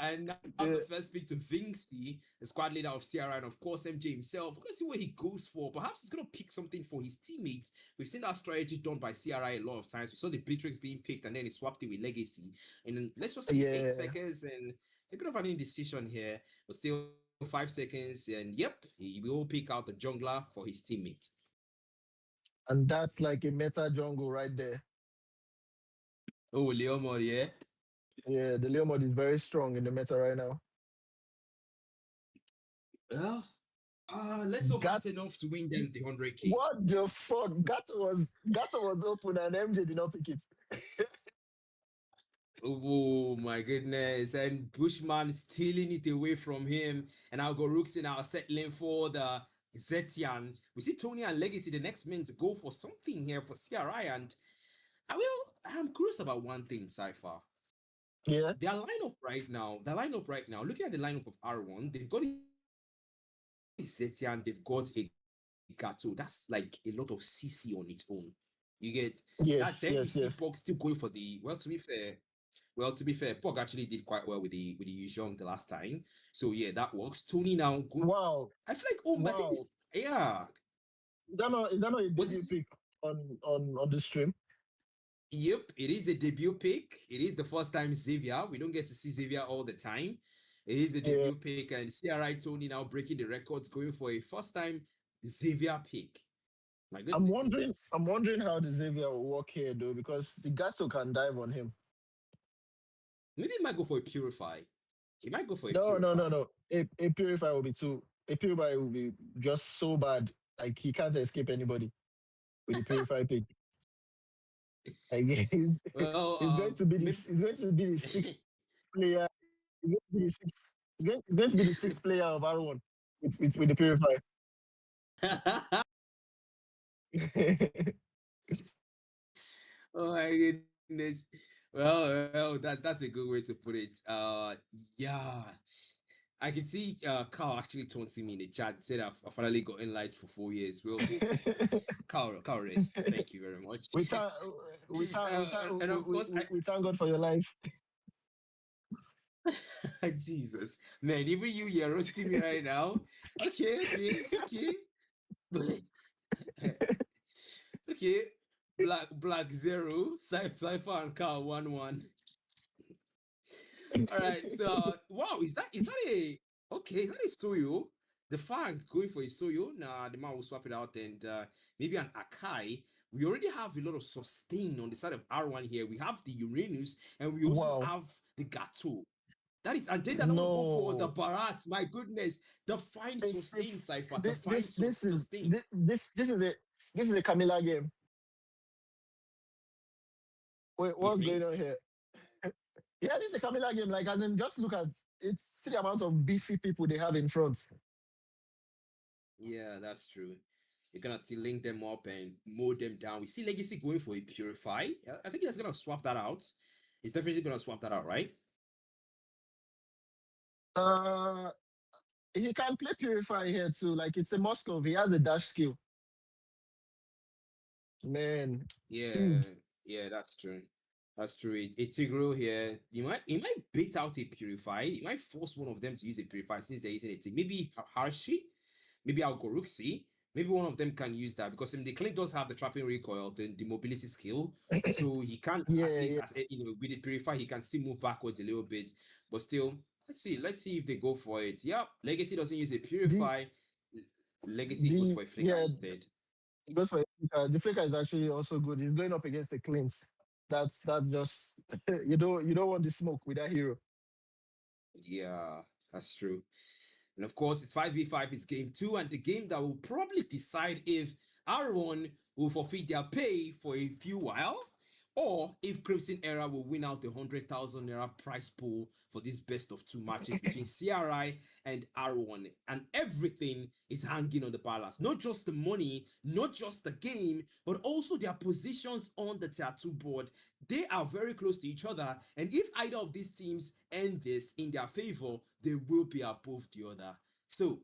And now the yeah, first pick to Vinci, the squad leader of CRI, and of course MJ himself. We're gonna see what he goes for. Perhaps he's gonna pick something for his teammates. We've seen that strategy done by CRI a lot of times. We saw the Beatrix being picked and then he swapped it with Legacy. And then let's just see, eight yeah. seconds and a bit of an indecision here, but still 5 seconds. And yep, he will pick out the jungler for his teammate. And that's like a meta jungle right there. Oh, Leomor, yeah. Yeah, the Leo mod is very strong in the meta right now. Well, let's hope Gat, that's enough to win them the 100K. what the fuck? Gato was open and MJ did not pick it. Oh my goodness. And Bushman stealing it away from him. And I'll go Rooksin out settling for the Zetian. We see Tony and Legacy, the next men to go for something here for CRI. And I'm curious about one thing, Cypher. Yeah. Looking at the lineup of R1, they've got Zetian, they've got a Gato. That's like a lot of CC on its own. You get that. Then you see Pog Yes. still Yes. going for Yes. the to be fair, Pog actually did quite well with the Yuzhong the last time. So yeah, that works. Tony now go. Wow. I feel like I think this Wow. yeah. Is that not a Was debut this pick on the stream? Yep, it is a debut pick. It is the first time Xavier. We don't get to see Xavier all the time. It is a Yeah. debut pick, and CRI Tony now breaking the records, going for a first time Xavier pick. My I'm goodness. wondering. I'm wondering how the Xavier will work here though, because the Gato can dive on him. Maybe he might go for a purify. He might go for a No, no, no, purify. no. A purify will be too. A purify will be just so bad. Like he can't escape anybody with the purify pick. Like Well, he's going to be maybe. this. He's going to be the sixth player. He's going to be the sixth. He's going to be the sixth player of R1 with the purify. Oh my goodness. Well, that's a good way to put it. Yeah. I can see Carl actually taunting me in the chat. He said I've finally gotten lights for 4 years. Well, Carl rest. Thank you very much. we thank And of course, we thank God for your life. Jesus, man, even you're roasting me right now. Okay. Okay. Black zero, Cypher and Carl 1-1. All right. So wow, is that a okay? Is that a Soyo? The Fang going for a Soyo? Nah, the man will swap it out and maybe an Akai. We already have a lot of sustain on the side of R1 here. We have the Uranus and we also Wow. have the Gato. That is, and then they're not go for the No. Barat. My goodness, the fine sustain If cipher, the fine sustain. this is a Camilla game. Wait, You what's think? going on here? Yeah, this is a Camilla game. Like, as in, just look at it. See the amount of beefy people they have in front. Yeah, that's true. You're gonna link them up and mow them down. We see Legacy going for a purify. I think he's gonna swap that out. He's definitely gonna swap that out, right? Uh, he can play Purify here too. Like, it's a Moscow. He has a dash skill. Man, Yeah, Sig. yeah, that's true. That's true. Tigro here. He might bait out a purify. He might force one of them to use a purify since they're using it. Maybe Harshi, maybe Algoruxi. Maybe one of them can use that because the Clint does have the trapping recoil, the mobility skill. So he can at Yeah, least yeah. with the purify, he can still move backwards a little bit. But still, let's see if they go for it. Yep. Legacy doesn't use a The purify. Legacy goes for a flicker yeah, instead. he goes for a flicker. The flicker is actually also good. He's going up against the Clint's. That's just you don't want the smoke with that hero. Yeah, that's true. And of course, it's 5v5, it's game two, and the game that will probably decide if R1 will forfeit their pay for a few while, or if Crimson Era will win out the 100,000 Naira prize pool for this best of two matches between CRI and R1. And everything is hanging on the balance. Not just the money, not just the game, but also their positions on the tier 2 board. They are very close to each other, and if either of these teams end this in their favor, they will be above the other. So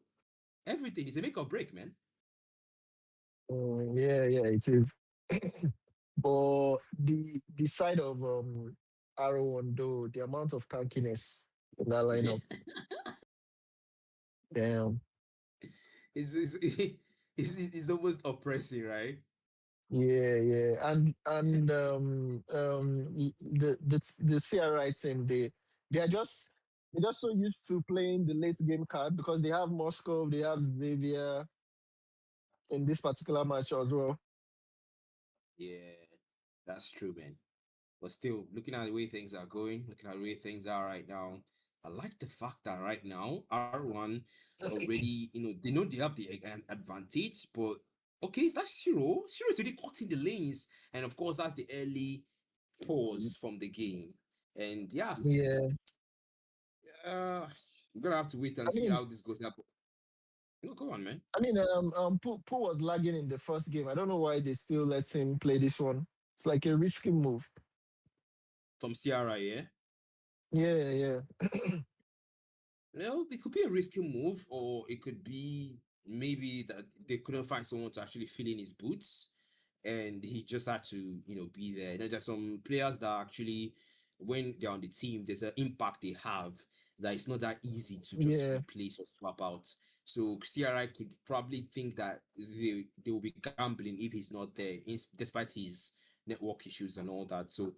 everything is a make or break, man. Yeah, yeah, it is. But the side of Arrow one though, the amount of tankiness in that lineup, damn. it's, it's almost oppressive, right? Yeah, yeah, and the CRI team, they're just so used to playing the late game card because they have Moscow, they have Xavier in this particular match as well. Yeah, that's true, man. But still, looking at the way things are going, looking at the way things are right now, I like the fact that right now R1 already, they know they have the advantage, but okay, that's Shiro. Shiro's already caught in the lanes, and of course that's the early pause from the game. And yeah, Yeah, we're gonna have to wait and I see mean, how this goes up. No, go on, man. I mean, Pooh was lagging in the first game. I don't know why they still let him play this one. It's like a risky move. From CRI, yeah. Yeah, yeah. Well, it could be a risky move, or it could be maybe that they couldn't find someone to actually fill in his boots, and he just had to, be there. There's some players that actually, when they're on the team, there's an impact they have that it's not that easy to just Yeah. replace or swap out. So CRI could probably think that they will be gambling if he's not there, despite his network issues and all that. So,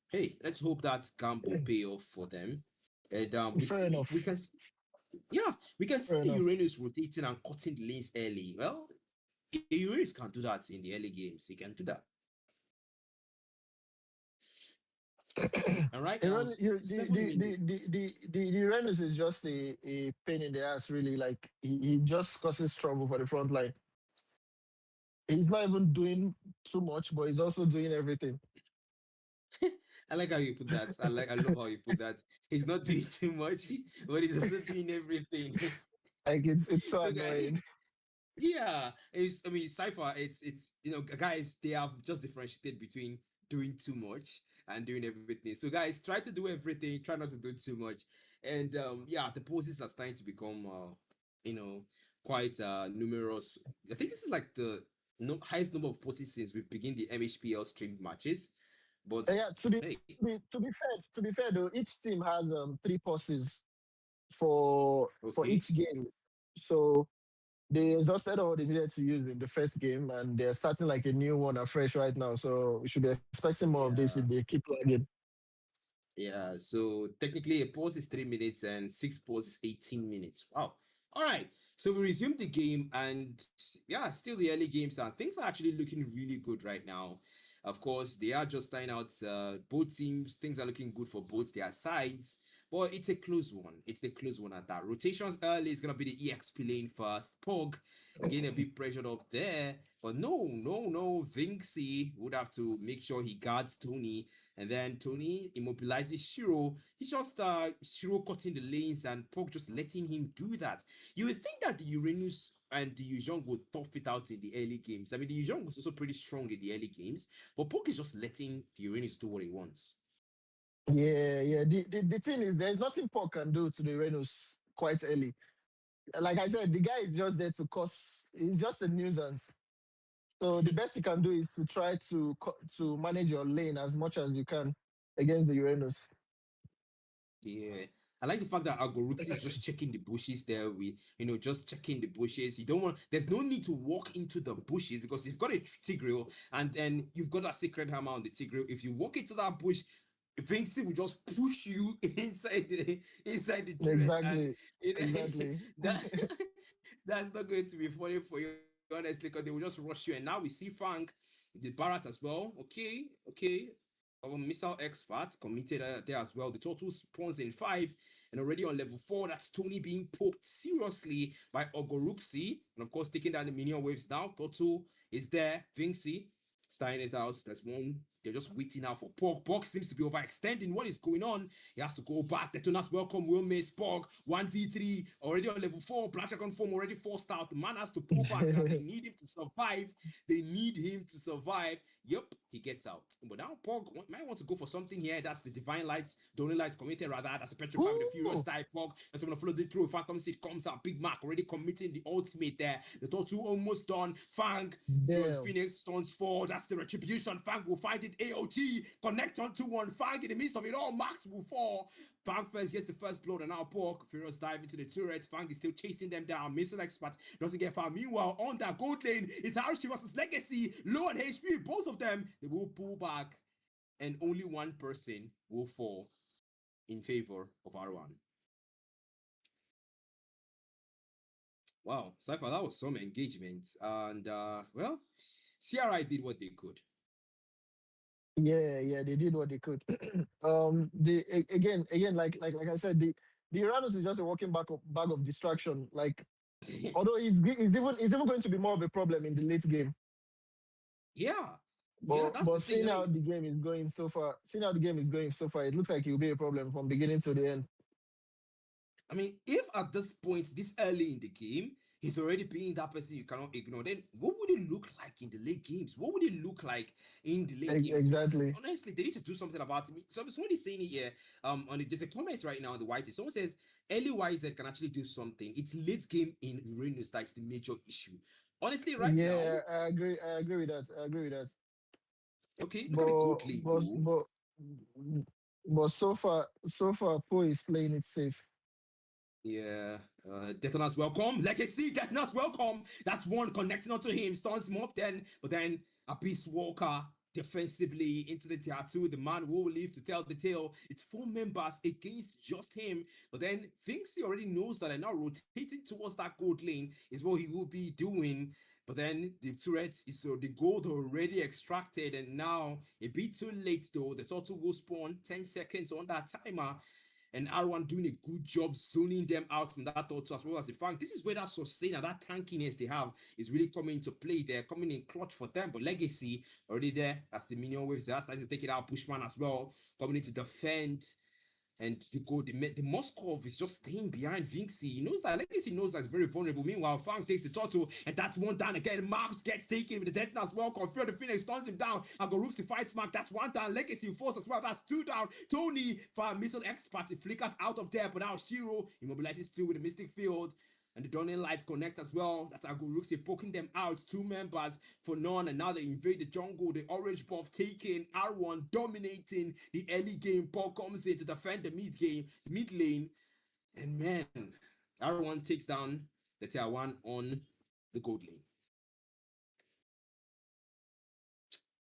hey, let's hope that gamble pay off for them. And Fair we enough. can yeah, we can see Fair the enough. Uranus rotating and cutting the lanes early. Well, Uranus can do that in the early games. He can do that. And right now, The Uranus is just a pain in the ass, really. Like he just causes trouble for the front line. He's not even doing too much, but he's also doing everything. I like how you put that. I love how you put that. He's not doing too much, but he's also doing everything. Like it's so So guys, annoying. yeah, I mean, Cypher. It's guys, they have just differentiated between doing too much and doing everything. So guys, try to do everything. Try not to do too much. And yeah, the poses are starting to become you know quite numerous. I think this is like the highest number of poses since we begin the MHPL streamed matches. But Yeah, hey, to be fair though, each team has three passes for okay, each game. So they exhausted all they needed to use in the first game, and they're starting like a new one afresh right now. So we should be expecting more of this if yeah. they keep lagging. Yeah, so technically a pause is 3 minutes and six pause is 18 minutes. Wow. All right. So we resumed the game, and yeah, still the early games, and things are actually looking really good right now. Of course, they are just starting out both teams. Things are looking good for both their sides, but it's a close one. It's the close one at that. Rotations early is gonna be the EXP lane first. Pog getting a bit pressured up there, but no. Vinci would have to make sure he guards Tony, and then Tony immobilizes Shiro. He's just Shiro cutting the lanes and Pog just letting him do that. You would think that the Uranus and the Yuzhong would tough it out in the early games. I mean, the Yuzhong was also pretty strong in the early games, but Pog is just letting the Uranus do what he wants. Yeah, yeah. The thing is, there's nothing Paul can do to the Renos quite early. Like I said, the guy is just there to cause. He's just a nuisance. So the best you can do is to try to manage your lane as much as you can against the Uranus. Yeah. I like the fact that Agorutsi is just checking the bushes there. Just checking the bushes. You don't want, there's no need to walk into the bushes because you've got a Tigreal and then you've got that secret hammer on the Tigreal. If you walk into that bush, Vinci will just push you inside the turret, and Exactly, exactly. that that's not going to be funny for you, honestly, because they will just rush you. And now we see Frank, the Barras as well. Okay, our missile expert committed there as well. The total spawns in 5 and already on level 4. That's Tony being poked seriously by Ogoruxi, and of course taking down the minion waves now. Total is there. Vinci starting it out. That's one. They're just waiting now for Pog. Pog seems to be overextending. What is going on? He has to go back. Detonas welcome. Will miss Pog. 1v3. Already on level 4. Black Dragon form already forced out. The man has to pull back. Now they need him to survive. They need him to survive. Yep, he gets out. But now Pog might want to go for something here. That's the Divine Lights. The only lights committed rather. That's a Petrify with the Furious Ooh, Dive. Pog that's going to follow the through. Phantom Seed comes out. Big Mac already committing the ultimate there. The Tortu almost done. Fang throws damn. Phoenix, stones 4. That's the retribution. Fang will find it. AOT. Connect on 2-1. Fang in the midst of it all. Max will fall. Fang first gets the first blow. And now Pork. Furious dive into the turret. Fang is still chasing them down. Missile expert doesn't get far. Meanwhile, on that gold lane is Harushi versus Legacy. Low on HP. Both of them, they will pull back. And only one person will fall in favor of R1. Wow, Cypher, that was some engagement. And well, CRI did what they could. Yeah, yeah, they did what they could. Again, like I said, the Uranus is just a walking bag of distraction. Like, although he's even going to be more of a problem in the late game. Yeah, yeah, But that's the thing. seeing I how mean, the game is going so far, it looks like he'll be a problem from beginning to the end. if at this point, this early in the game, he's already being that person you cannot ignore. Then what would it look like in the late games? What would it look like in the late games? Exactly. Honestly, they need to do something about it. Somebody's saying it here. On the, there's a comment right now on the white. Someone says early YZ can actually do something. It's late game in Uranus that's the major issue. Honestly, right now, Yeah, I agree. I agree with that. I agree with that. okay, look at the But gold lane but though. but but so far, Poe is playing it safe. Yeah, Detona's welcome. Legacy, Detona's welcome. That's one connecting onto him, stuns him up then. But then Abyss Walker defensively into the tier 2. The man will leave to tell the tale. It's 4 members against just him. But then thinks he already knows that and now rotating towards that gold lane is what he will be doing. But then the turret is so the gold already extracted, and now a bit too late though. The turtle will spawn 10 seconds on that timer, and R1 doing a good job zoning them out from that auto as well as the flank. This is where that sustain and that tankiness they have is really coming into play. They're coming in clutch for them, but Legacy already there. That's the minion waves. They're starting to take it out. Bushman as well coming in to defend. And the Moskov is just staying behind Vinci. He knows that Legacy knows that it's very vulnerable. Meanwhile, Fang takes the turtle, and that's one down again. Marks gets taken with the death as well. Confirm the Phoenix stuns him down. And Gorooks fights Mark. That's one down. Legacy force as well. That's 2 down. Tony, for missile expert, he flickers out of there, but now Shiro immobilizes 2 with the Mystic Field. And the Dawning Lights connect as well. That's Aguruxi poking them out. 2 members for none. And now they invade the jungle. The orange buff taking R1 dominating the early game. Paul comes in to defend the mid lane. And man, R1 takes down the tier 1 on the gold lane.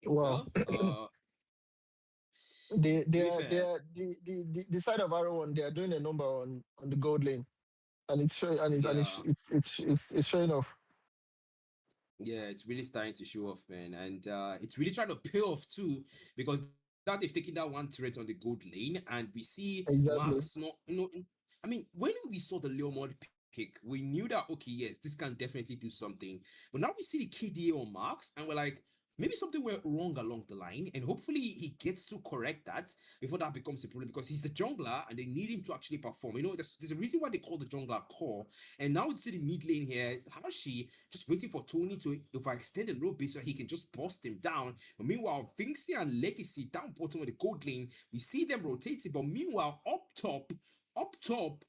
Wow. Well, they to they be are they fair, are the side of Arrow one. They are doing a number on the gold lane, and it's showing and yeah, it's showing off. yeah, it's really starting to show off, man, and it's really trying to pay off too, because that they've taken that one turret on the gold lane, and we see Max Exactly. not, I mean, when we saw the Leomord pick, we knew that okay, yes, this can definitely do something, but now we see the KDA on Max, and we're like, maybe something went wrong along the line, and hopefully he gets to correct that before that becomes a problem, because he's the jungler and they need him to actually perform. There's a reason why they call the jungler core. And now we see the mid lane here, Hashi just waiting for Tony to overextend a little bit so he can just bust him down. But meanwhile, Vinci and Legacy down bottom of the gold lane, we see them rotating. But meanwhile, up top,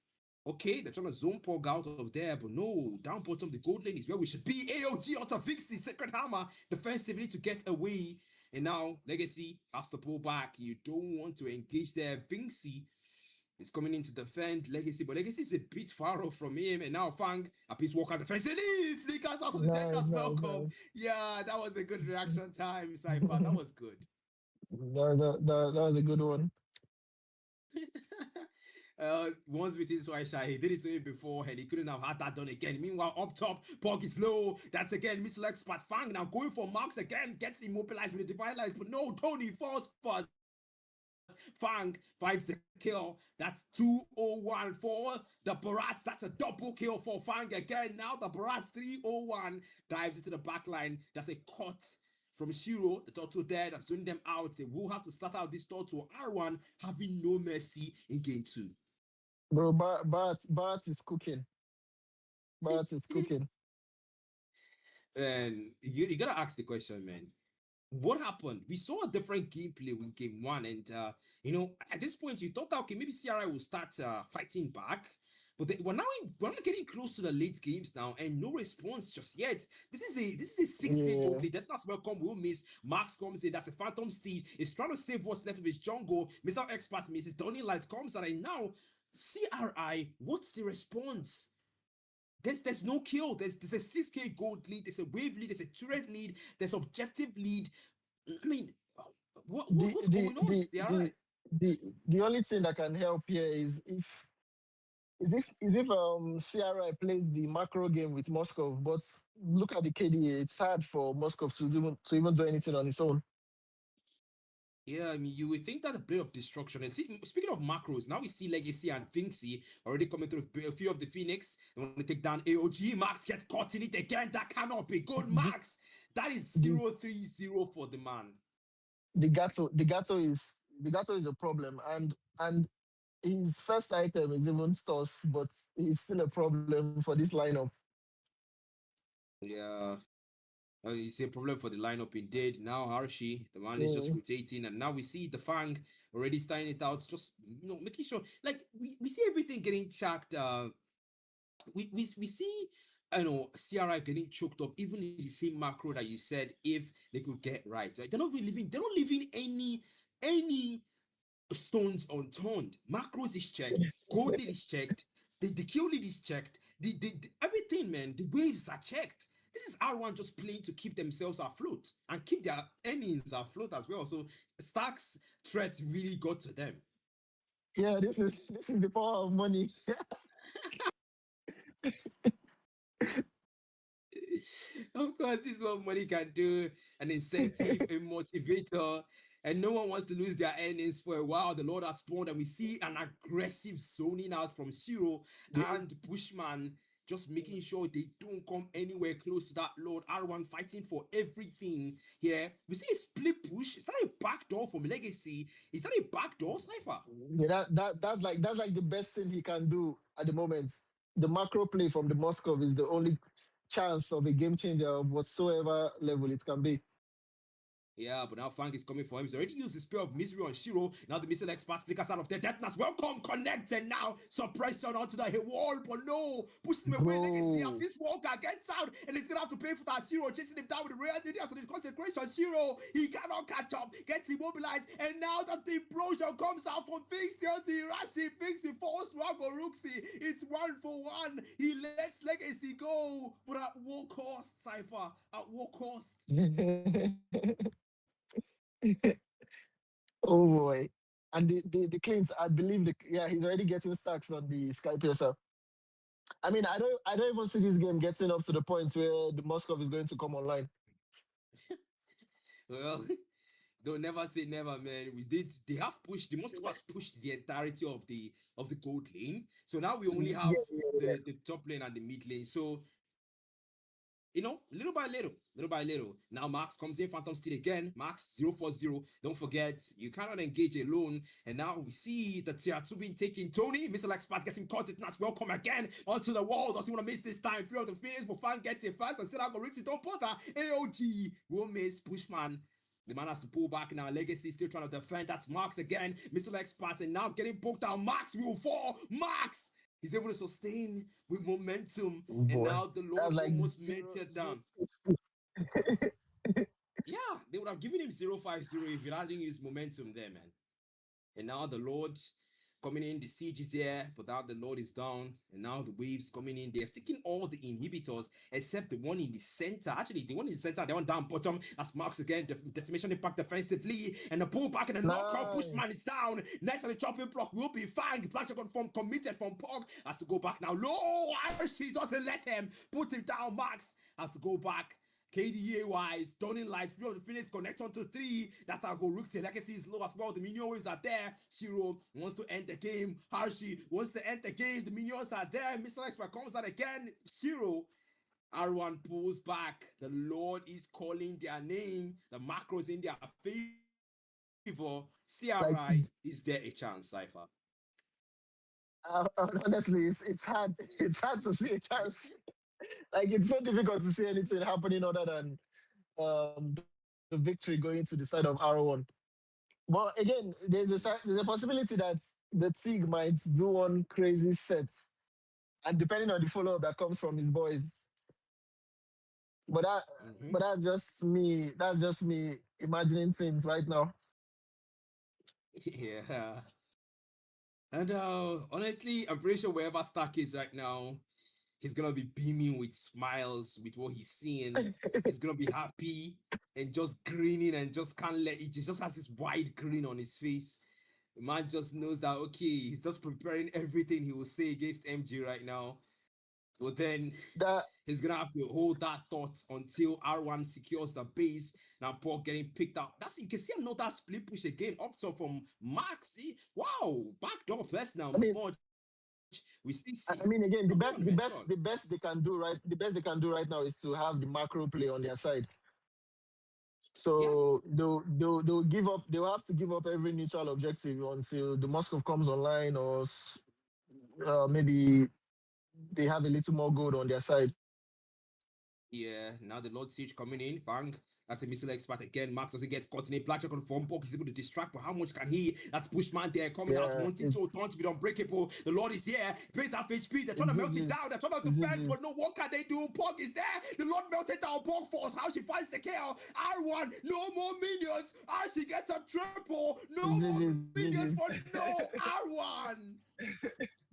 okay, they're trying to zone Pog out of there, but no, down bottom, the gold lane is where we should be. AOG out of Vixie, Sacred Hammer, defensively to get away. And now Legacy has to pull back. You don't want to engage there. Vinci is coming in to defend Legacy, but Legacy is a bit far off from him. And now Fang, a piece walker defensively, flickers out of the dead. Nice, That's nice, welcome. nice. Yeah, that was a good reaction time, Cypher. That was good. That was a good one. Once with his wife, he did it to him before, and he couldn't have had that done again. Meanwhile, up top, Pog is low. That's again Missile Expert Fang now going for Marks again, gets immobilized with the Divine Light, but no, Tony falls first. Fang finds the kill. That's 201 for the Barats. That's a double kill for Fang again. Now the Barats 301 dives into the back line. That's a cut from Shiro, the turtle there, that's zoning them out. They will have to start out this turtle. R1 having no mercy in game 2. Bro, Bart is cooking. Bart is cooking. And you gotta ask the question, man. What happened? We saw a different gameplay with game 1, and at this point you thought that okay, maybe CRI will start fighting back, but we're not getting close to the late games now, and no response just yet. This is a 6k Yeah. gold lead. That's welcome. Will miss. Max comes in. That's a Phantom Steed. He's trying to save what's left of his jungle. Missile Expert misses. Donny Light comes out, and now CRI. What's the response? There's no kill. There's a 6k gold lead. There's a wave lead. There's a turret lead. There's objective lead. I mean, The what's the going on, the CRI? the the the only thing that can help here is if CRI plays the macro game with Moscow, but look at the KDA. It's hard for Moscow to even do anything on its own. Yeah, I mean, you would think that a bit of destruction. And speaking of macros, now we see Legacy and Finksy already coming through a few of the Phoenix. They want to take down AOG. Max gets caught in it again. That cannot be good, The Max. That is the 0-3-0 for the man. the gato is a problem, and his first item is even Stos, but he's still a problem for this lineup. Yeah. It's a problem for the lineup indeed. Now Harshi, the man is just Mm. rotating, and now we see the Fang already starting it out, just making sure like we see everything getting checked. We see CRI getting choked up even in the same macro that you said if they could get right. They're not leaving any stones unturned. Macros is checked, gold lead is checked, the kill lead is checked, the everything, man. The waves are checked. This is R1 just playing to keep themselves afloat and keep their earnings afloat as well. So Stark's threats really got to them. Yeah, this is the power of money. Of course, this is what money can do, an incentive, a motivator, and no one wants to lose their earnings for a while. The Lord has spawned, and we see an aggressive zoning out from Shiro Yeah, and Bushman, just making sure they don't come anywhere close to that Lord. R1 fighting for everything here. We see a split push. Is that a backdoor from Legacy? Is that a backdoor, Cypher? yeah, that's like the best thing he can do at the moment. The macro play from the Moscow is the only chance of a game changer of whatsoever level it can be. Yeah, but now Frank is coming for him. He's already used the Spear of Misery on Shiro. Now the missile expert flickers out of their deadness. Welcome, connected now. Suppression onto the wall, but no. Pushes him away. Legacy. And Bro. this Walker gets out, and he's going to have to pay for that. Shiro chasing him down with the real ideas of his consecration. Shiro, he cannot catch up. Gets immobilized. And now that the implosion comes out from FIXTURE to Irashi. FIXTURE falls to Agoruxi. It's 1-for-1. He lets Legacy go. But at what cost, Cypher? At what cost? Oh boy. And the cleans, I believe yeah, he's already getting stacks on the Skype yourself. I mean, I don't even see this game getting up to the point where the Moscow is going to come online. Well, don't never say never, man. We did. They have pushed. The Moscow has pushed the entirety of the gold lane. So now we only have Yeah, yeah, the top lane and the mid lane. So little by little. Now Max comes in, Phantom Steed again. Max 040. Don't forget, you cannot engage alone. And now we see the tier 2 being taken. Tony, Mr. Expert getting caught. It Nas welcome again onto the wall. Doesn't want to miss this time. Fear of the finish, but fan gets it first and sit out, go rips it. Don't bother. AOG will miss Pushman. The man has to pull back now. Legacy still trying to defend. That's Max again. Mr. Expert and now getting poked out. Max will fall. Max! He's able to sustain with momentum. oh And boy. now the That's Lord like almost zero, melted zero. down. Yeah, they would have given him 050 if he hadn't used momentum there, man. And now the Lord coming in, the siege is here, but now the Lord is down, and now the waves coming in. They have taken all the inhibitors except the one in the center. Actually, the one in the center, the one down bottom, as Marks again, the decimation impact defensively, and the pullback and the knockout Bushman is Nice. down. Next on the chopping block will be Fang. Flash from committed from Pog has to go back now. Low, she doesn't let him put him down. Max has to go back. KDA wise, Stunning Light, Free of the Phoenix, connect on to 3. That's how go Rook's legacy is low as well. The minion waves are there. Shiro wants to end the game. Harshi wants to end the game. The minions are there. Mr. Expert comes out again. Shiro. R1 pulls back. The Lord is calling their name. The macros in their favor. CRI, Like, is there a chance, Cypher? honestly, it's hard. It's hard to see a chance. Like, it's so difficult to see anything happening other than the victory going to the side of R1. But again, there's a possibility that the Tig might do one crazy set, and depending on the follow up that comes from his boys. But that Mm-hmm. but that's just me. That's just me imagining things right now. Yeah. And honestly, I'm pretty sure wherever Stark is right now, he's gonna be beaming with smiles with what he's seeing. He's gonna be happy and just grinning and just can't let it. He just has this wide grin on his face. The man just knows that okay, he's just preparing everything he will say against MG right now. But then That he's gonna have to hold that thought until R1 secures the base. Now Paul getting picked up. That's you can see another split push again up top from Max. Wow, backdoor first now. I mean, Much we still see. I mean, again, Oh, the go on, best, man. the Go on. best, the best they can do right, the best they can do right now is to have the macro play on their side. Yeah, So they'll give up. They'll have to give up every neutral objective until the Moscow comes online, or maybe they have a little more gold on their side. Yeah, now the Lord Siege coming in. Fang, that's a missile expert again. Max doesn't get caught in a blackjack on form book. He's able to distract, but how much can he? That's Bushman there coming out, Yeah, wanting to turn to be unbreakable. The Lord is here, pays half HP. They're trying it's to melt it GG's. down. They're trying to It's defend, GG's. but no, what can they do? Pog is there. The Lord melted down Pog Force. How she finds the kill. R1, no more minions. How she gets a triple. No It's more GG's. minions GG's. for no R1.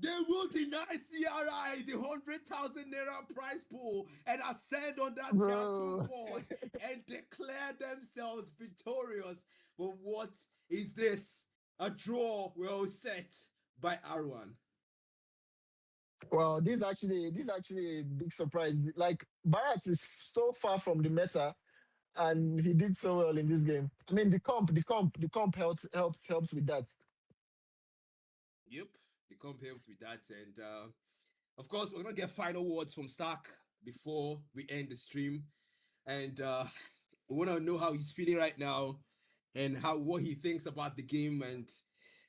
They will deny CRI the 100,000 naira prize pool and ascend on that tier 2 Bro. board and declare themselves victorious. But what is this? A draw well set by R1. Well, this is actually a big surprise. Like Barrett is so far from the meta, and he did so well in this game. I mean, the comp helps with that. Yep, the comp helped with that. And of course, we're going to get final words from Stark before we end the stream. And we want to know how he's feeling right now and how what he thinks about the game. And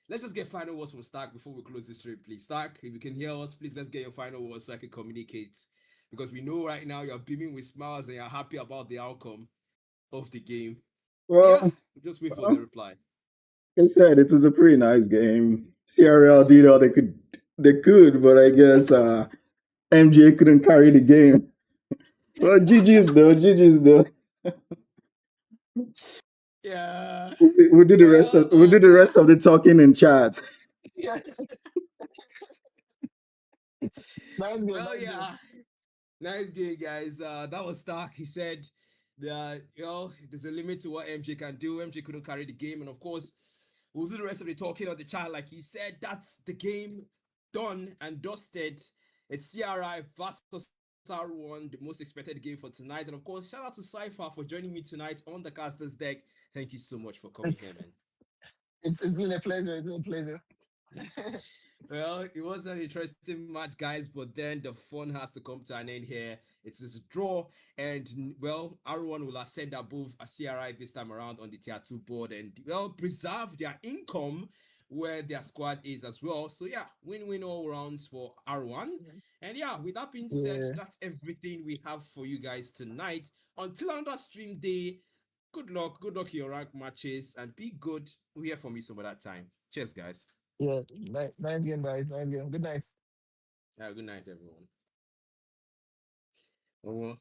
let's just get final words from Stark before we close the stream, please. Stark, if you can hear us, please let's get your final words so I can communicate. Because we know right now you're beaming with smiles and you're happy about the outcome of the game. So yeah, Well, just wait for the well, reply. like I said, it was a pretty nice game. CRL did all they could, but I guess MJ couldn't carry the game. Well, GG's though. Yeah. We'll do the rest Well, of we'll do the yeah. rest of the talking in chat. Yeah. Nice game, Well, nice game. yeah. Nice game, guys. That was Stark. He said that there's a limit to what MJ can do. MJ couldn't carry the game, and of course, we'll do the rest of the talking on the chat. Like he said, that's the game done and dusted. It's CRI versus R1, the most expected game for tonight. And of course, shout out to Cypher for joining me tonight on the Casters deck. Thank you so much for coming here, It's man. it's been a pleasure. It's been a pleasure. Well, it was an interesting match, guys, but then the fun has to come to an end here. It's just a draw, and well, R1 will ascend above a CRI this time around on the tier 2 board and well preserve their income where their squad is as well. So yeah, win-win all rounds for R1. And yeah, with that being said, Yeah, that's everything we have for you guys tonight. Until another stream day, good luck in your rank matches, and be good. We'll hear from you some other time. Cheers, guys. yeah. Nice game, guys. Nice game. Good night. Yeah, good night, everyone. Oh,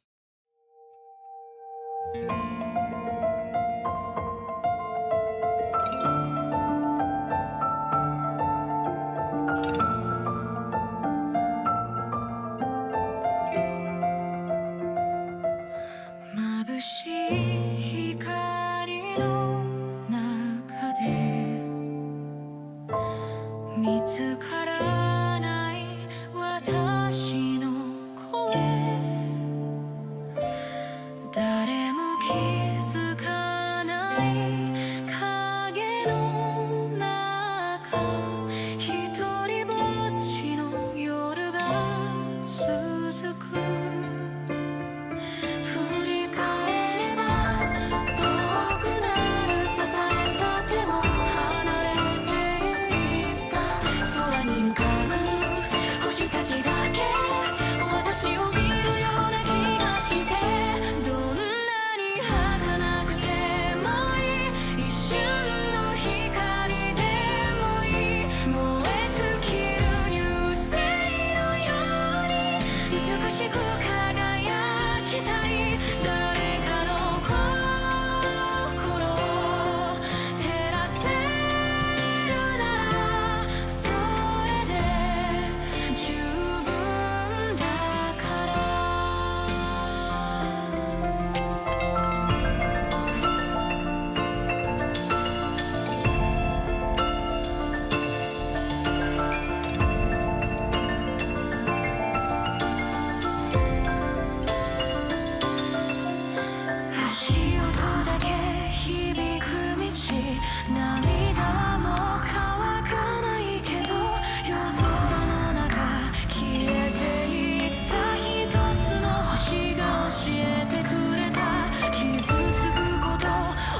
傷つくこと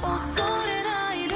恐れないで